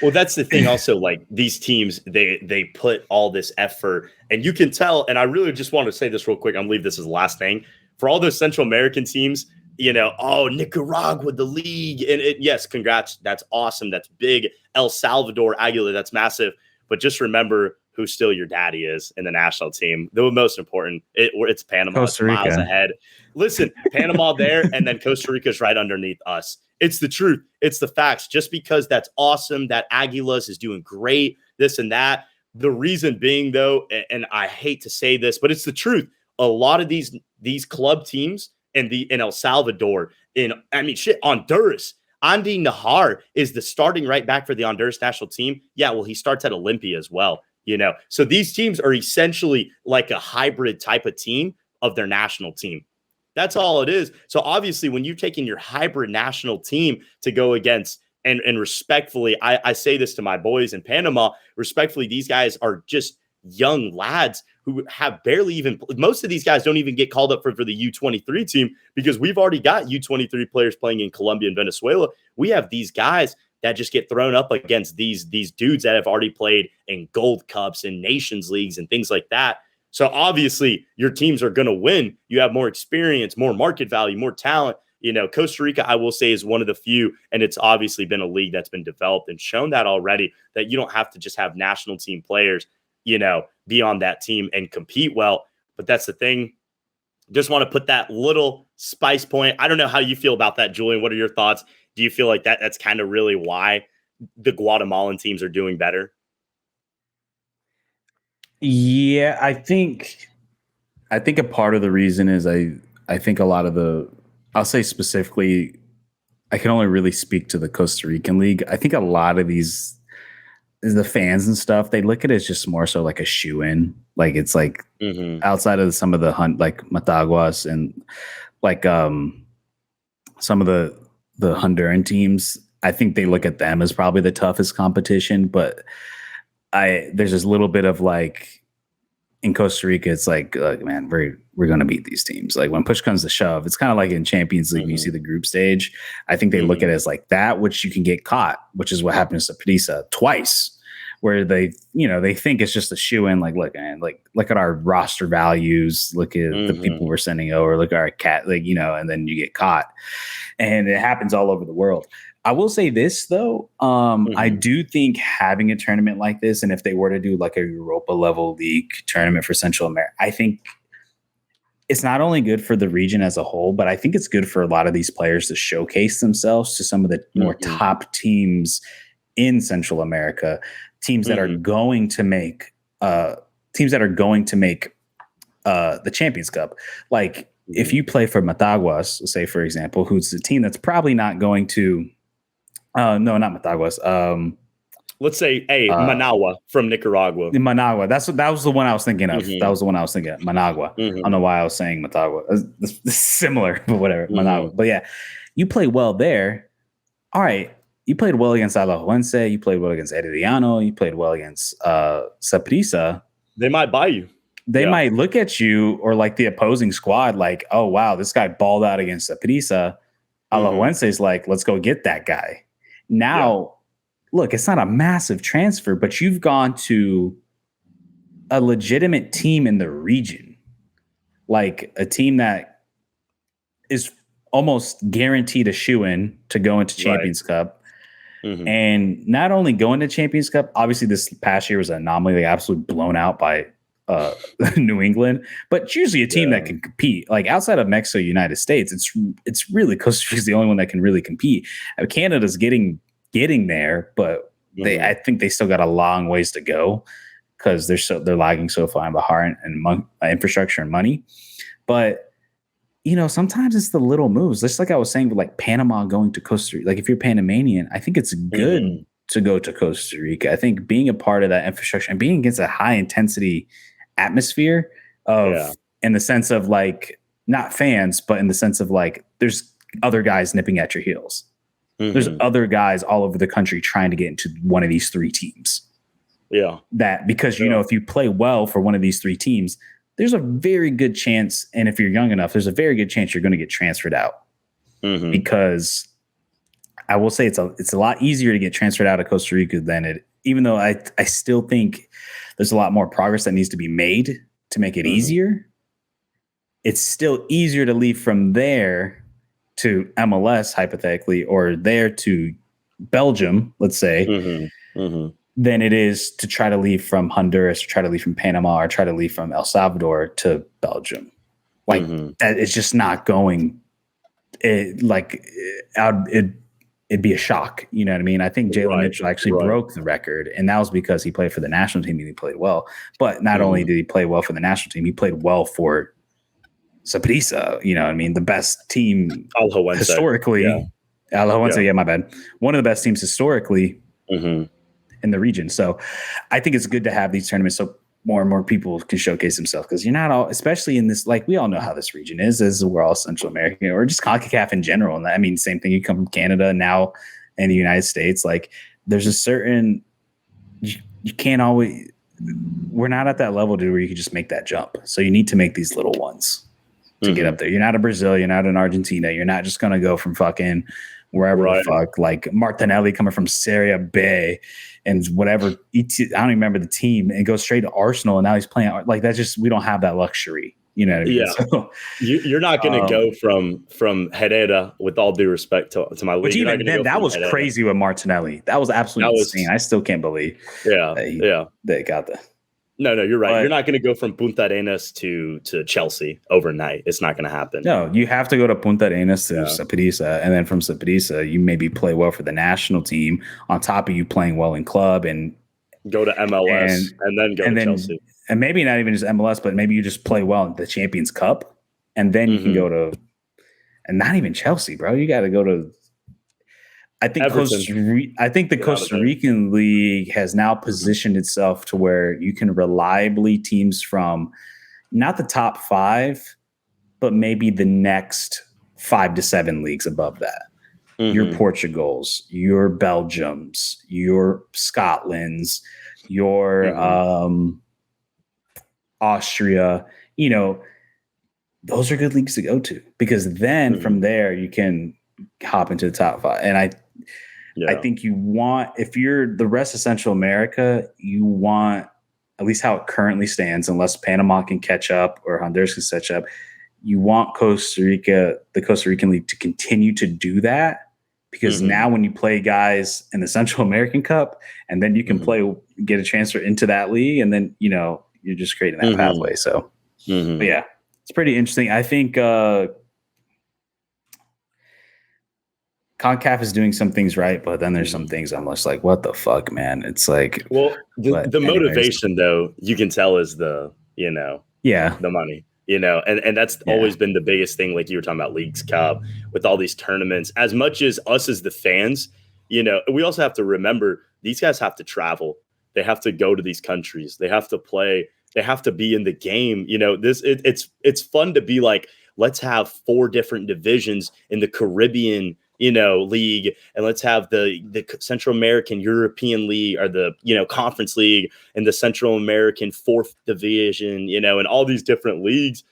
Well, that's the thing. Also, like these teams, they put all this effort, and you can tell. And I really just want to say this real quick. I'm gonna leave this as the last thing for all those Central American teams. Nicaragua, the league, and yes, congrats. That's awesome. That's big. El Salvador, Aguila, that's massive. But just remember who still your daddy is in the national team. The most important, it's Panama. Costa Rica. Miles ahead. Listen, Panama there, and then Costa Rica's right underneath us. It's the truth. It's the facts. Just because that's awesome, that Aguilas is doing great, this and that. The reason being, though, and I hate to say this, but it's the truth. A lot of these club teams in El Salvador, Honduras. Andy Nahar is the starting right back for the Honduras national team. Yeah, well, he starts at Olympia as well, So these teams are essentially like a hybrid type of team of their national team. That's all it is. So obviously, when you're taking your hybrid national team to go against, and respectfully, I say this to my boys in Panama, respectfully, these guys are just young lads who have barely even, most of these guys don't even get called up for the U23 team, because we've already got U23 players playing in Colombia and Venezuela. We have these guys that just get thrown up against these dudes that have already played in Gold Cups and Nations Leagues and things like that. So obviously your teams are going to win. You have more experience, more market value, more talent. Costa Rica, I will say, is one of the few, and it's obviously been a league that's been developed and shown that already, that you don't have to just have national team players be on that team and compete well. But that's the thing. Just want to put that little spice point. I don't know how you feel about that, Julian. What are your thoughts? Do you feel like that's kind of really why the Guatemalan teams are doing better? Yeah, I think a part of the reason is I think a lot of I'll say specifically, I can only really speak to the Costa Rican league. I think a lot of the fans and stuff, they look at it as just more so like a shoe-in. Like it's like outside of some of the like Mataguas and like some of the Honduran teams, I think they look at them as probably the toughest competition. But there's this little bit of like, in Costa Rica, it's like man, we're gonna beat these teams. Like when push comes to shove, it's kind of like in Champions League when you see the group stage. I think they look at it as like that, which you can get caught, which is what happened to Saprissa twice, where they think it's just a shoe-in. Like, look, man, look at our roster values, look at the people we're sending over, look at our and then you get caught, and it happens all over the world. I will say this though, I do think having a tournament like this, and if they were to do like a Europa level league tournament for Central America, I think it's not only good for the region as a whole, but I think it's good for a lot of these players to showcase themselves to some of the more top teams in Central America, teams that are going to make the Champions Cup. Like if you play for Mataguas, say for example, who's the team that's probably not going to. No, not Mataguas. Let's say Managua from Nicaragua. Managua. That was the one I was thinking of. That was the one I was thinking of. Managua. I don't know why I was saying Motagua. It's similar, but whatever. Managua. But yeah, you play well there. All right. You played well against Alajuelense. You played well against Herediano. You played well against Saprissa. They might buy you. They might look at you or like the opposing squad like, oh, wow, this guy balled out against Saprissa. Alajuelense is like, let's go get that guy. Now, look, it's not a massive transfer, but you've gone to a legitimate team in the region, like a team that is almost guaranteed a shoe-in to go into Champions Cup. And not only going to Champions Cup, obviously this past year was an anomaly. They absolutely blown out by New England, but it's usually a team that can compete. Like outside of Mexico, United States, it's really Costa Rica's the only one that can really compete. Canada's getting getting there, but I think they still got a long ways to go because they're lagging so far behind in infrastructure and money. But sometimes it's the little moves. Just like I was saying, with like Panama going to Costa Rica. Like if you're Panamanian, I think it's good to go to Costa Rica. I think being a part of that infrastructure and being against a high intensity atmosphere in the sense of like not fans, but in the sense of like there's other guys nipping at your heels. There's other guys all over the country trying to get into one of these three teams. Yeah. That because, if you play well for one of these three teams, there's a very good chance. And if you're young enough, there's a very good chance you're going to get transferred out because I will say it's a lot easier to get transferred out of Costa Rica than even though I still think there's a lot more progress that needs to be made to make it easier. It's still easier to leave from there to MLS hypothetically, or there to Belgium, let's say, than it is to try to leave from Honduras, or try to leave from Panama, or try to leave from El Salvador to Belgium. Like that, it's just not going. It'd be a shock. You know what I mean? I think Jalen Mitchell actually broke the record, and that was because he played for the national team and he played well. But not only did he play well for the national team, he played well for Saprissa, you know what I mean? The best team historically. Yeah, my bad. One of the best teams historically in the region. So I think it's good to have these tournaments so more and more people can showcase themselves, because you're not all, especially in this, like we all know how this region is we're all Central American or just Concacaf in general. And I mean, same thing, you come from Canada now in the United States, like there's a certain, you can't always, we're not at that level where you can just make that jump. So you need to make these little ones to get up there. You're not a Brazil, you're not an Argentina. You're not just going to go from fucking wherever the fuck, like Martinelli coming from Serie B and whatever. I don't even remember the team, and go straight to Arsenal. And now he's playing like that's just, we don't have that luxury. You know what I mean? Yeah. So, you're not going to go from Herrera, with all due respect to my league. Which even then, that was Herrera. Crazy with Martinelli. That was absolutely insane. I still can't believe that he got that. No, you're right. You're not going to go from Punta Arenas to Chelsea overnight. It's not going to happen. No, you have to go to Punta Arenas to Saprissa, and then from Saprissa, you maybe play well for the national team on top of you playing well in club, and go to MLS and then go to Chelsea. And maybe not even just MLS, but maybe you just play well in the Champions Cup, and then you can go to, and not even Chelsea, bro. You got to go to. I think the Costa Rican league has now positioned itself to where you can reliably teams from not the top 5, but maybe the next 5 to 7 leagues above that. Your Portugals, your Belgiums, your Scotlands, your Austria, those are good leagues to go to, because then from there you can hop into the top 5. And I think you want, if you're the rest of Central America, you want, at least how it currently stands, unless Panama can catch up or Honduras can catch up, you want Costa Rica, the Costa Rican League, to continue to do that, because now when you play guys in the Central American Cup, and then you can get a transfer into that league, and then, you're just creating that pathway. So, but yeah, it's pretty interesting. I think, Concacaf is doing some things right, but then there's some things I'm just like, what the fuck, man? It's like, the motivation though, you can tell is the money, and that's always been the biggest thing. Like you were talking about Leagues Cup with all these tournaments, as much as us as the fans, we also have to remember these guys have to travel. They have to go to these countries. They have to play. They have to be in the game. It's fun to be like, let's have 4 different divisions in the Caribbean league, and let's have the Central American European League, or the Conference League, and the Central American 4th Division, and all these different leagues.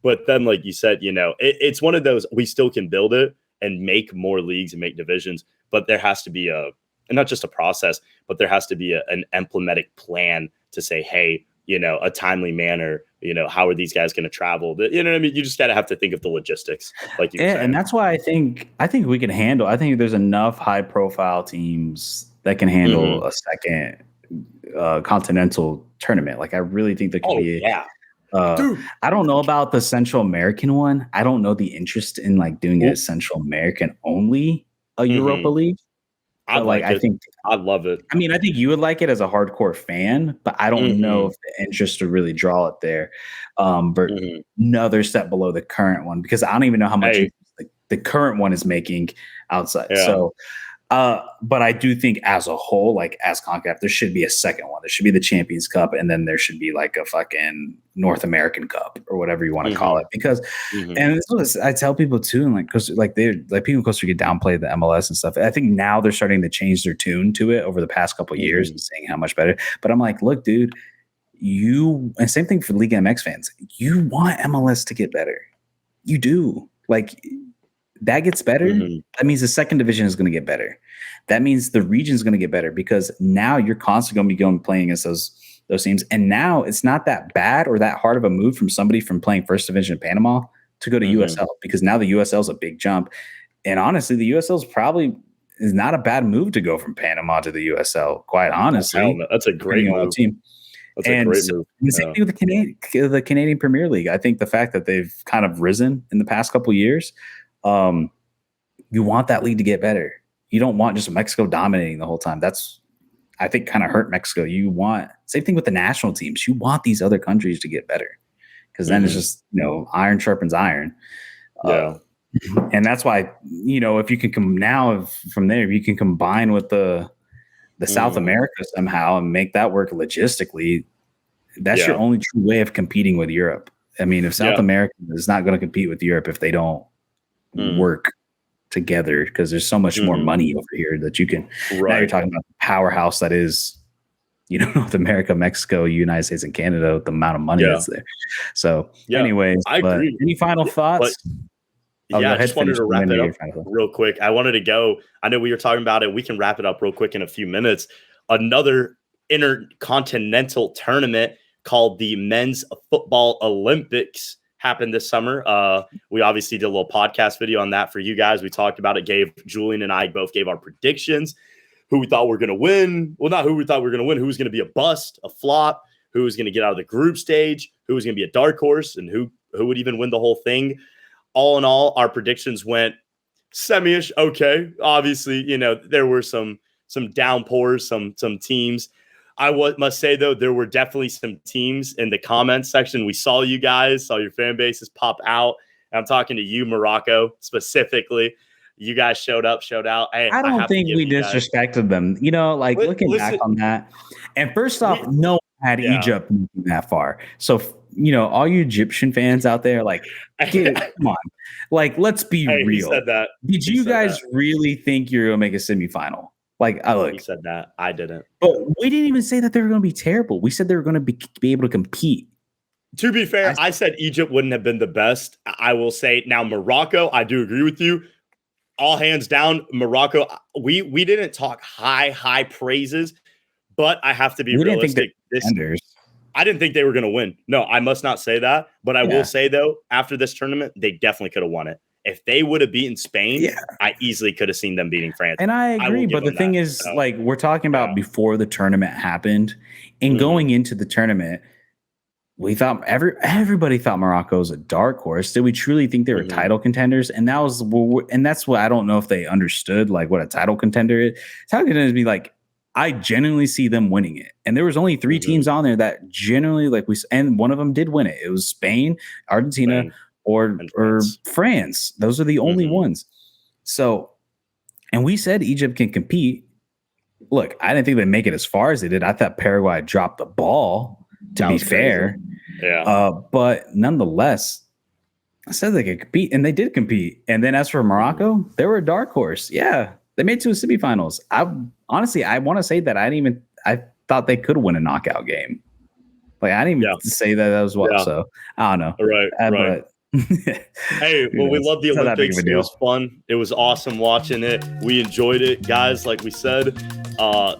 But then, like you said, it's one of those, we still can build it and make more leagues and make divisions, but there has to be and not just a process, but there has to be an implemented plan to say, hey, a timely manner, how are these guys going to travel? You know what I mean? You just have to think of the logistics, like you said. And that's why I think we can handle. I think there's enough high profile teams that can handle a second continental tournament. Like I really think there could be. I don't know about the Central American one. I don't know the interest in like doing a Central American only Europa League. I like it. I love it. I mean, I think you would like it as a hardcore fan, but I don't know if the interest would really draw it there. But another step below the current one, because I don't even know how much the current one is making outside. Yeah. So, but I do think as a whole, like as Concacaf, there should be a second one. There should be the Champions Cup, and then there should be like a fucking North American Cup or whatever you want to call it. Because, and this is what I tell people too, and like people in Costa Rica downplay the MLS and stuff. I think now they're starting to change their tune to it over the past couple of years and saying how much better. But I'm like, look, dude, and same thing for Liga MX fans. You want MLS to get better. You do. Like, that gets better. That means the second division is going to get better. That means the region is going to get better, because now you're constantly going to be playing against those teams. And now it's not that bad or that hard of a move from somebody from playing first division in Panama to go to USL, because now the USL is a big jump. And honestly, the USL is not a bad move to go from Panama to the USL. Quite honestly, that's a great move. Team. That's a great move. The same thing with the Canadian Premier League. I think the fact that they've kind of risen in the past couple of years. You want that league to get better. You don't want just Mexico dominating the whole time. That's, I think, kind of hurt Mexico. Same thing with the national teams. You want these other countries to get better, because then it's just, iron sharpens iron. And that's why, if you can from there, if you can combine with the South America somehow and make that work logistically, that's your only true way of competing with Europe. I mean, if South America is not going to compete with Europe if they don't work together, because there's so much more money over here that you can. Now you're talking about the powerhouse that is, North America, Mexico, United States, and Canada, with the amount of money that's there. So, anyways, I agree. Any final thoughts? I just wanted to wrap it up real quick. I wanted to go. I know we were talking about it. We can wrap it up real quick in a few minutes. Another intercontinental tournament called the Men's Football Olympics happened this summer. We obviously did a little podcast video on that for you guys. We talked about it. Julian and I both gave our predictions, who we thought were going to win. Well, not who we thought were going to win, who was going to be a bust, a flop, who was going to get out of the group stage, who was going to be a dark horse, and who would even win the whole thing. All in all, our predictions went semi-ish okay. Obviously, there were some downpours, some teams. I must say, though, there were definitely some teams in the comments section. We saw you guys, saw your fan bases pop out. And I'm talking to you, Morocco, specifically. You guys showed up, showed out. Hey, I don't think we disrespected them. Looking back on that. And first off, no one had Egypt moving that far. So, all you Egyptian fans out there, come on. Let's be real. He said that. Did you guys really think you're going to make a semifinal? He said that. I didn't. But we didn't even say that they were going to be terrible. We said they were going to be able to compete. To be fair, I said Egypt wouldn't have been the best. I will say now Morocco, I do agree with you. All hands down, Morocco. We didn't talk high praises, but I have to be realistic. I didn't think they were going to win. No, I must not say that. But I will say, though, after this tournament, they definitely could have won it. If they would have beaten Spain, I easily could have seen them beating France. And I agree, but the thing is, we're talking about before the tournament happened, and going into the tournament, we thought everybody thought Morocco was a dark horse. Did we truly think they were title contenders? And that's what I don't know if they understood, what a title contender is. Title contenders be I genuinely see them winning it. And there was only 3 teams on there that genuinely and one of them did win it. It was Spain, Argentina, or France. Those are the only ones. So, and we said Egypt can compete. Look, I didn't think they'd make it as far as they did. I thought Paraguay dropped the ball, to be fair. But nonetheless, I said they could compete, and they did compete. And then as for Morocco, they were a dark horse. Yeah, they made it to the semifinals. I want to say that I thought they could win a knockout game. I didn't even say that as well. So I don't know. Right. But Hey, well, we love the Olympics. It was fun. It was awesome watching it. We enjoyed it, guys. Like we said,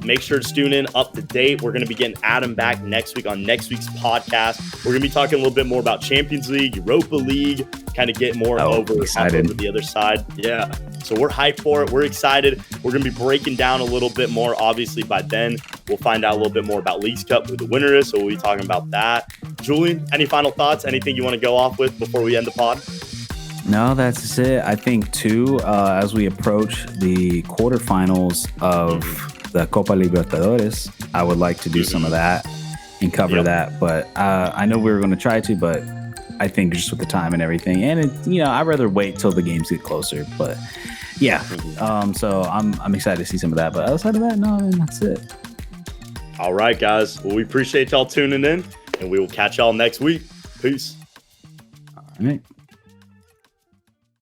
make sure to tune in up to date. We're going to be getting Adam back next week on next week's podcast. We're going to be talking a little bit more about Champions League, Europa League, kind of get more over the other side. Yeah. So we're hyped for it. We're excited. We're going to be breaking down a little bit more. Obviously, by then, we'll find out a little bit more about Leagues Cup, who the winner is. So we'll be talking about that. Julian, any final thoughts? Anything you want to go off with before we end the pod? No, that's it. I think too, as we approach the quarterfinals of the Copa Libertadores, I would like to do some of that and cover that. But I know we were going to try to, but I think just with the time and everything, and I'd rather wait till the games get closer. But yeah, so I'm excited to see some of that. But outside of that, no, that's it. All right, guys. Well, we appreciate y'all tuning in, and we will catch y'all next week. Peace. All right.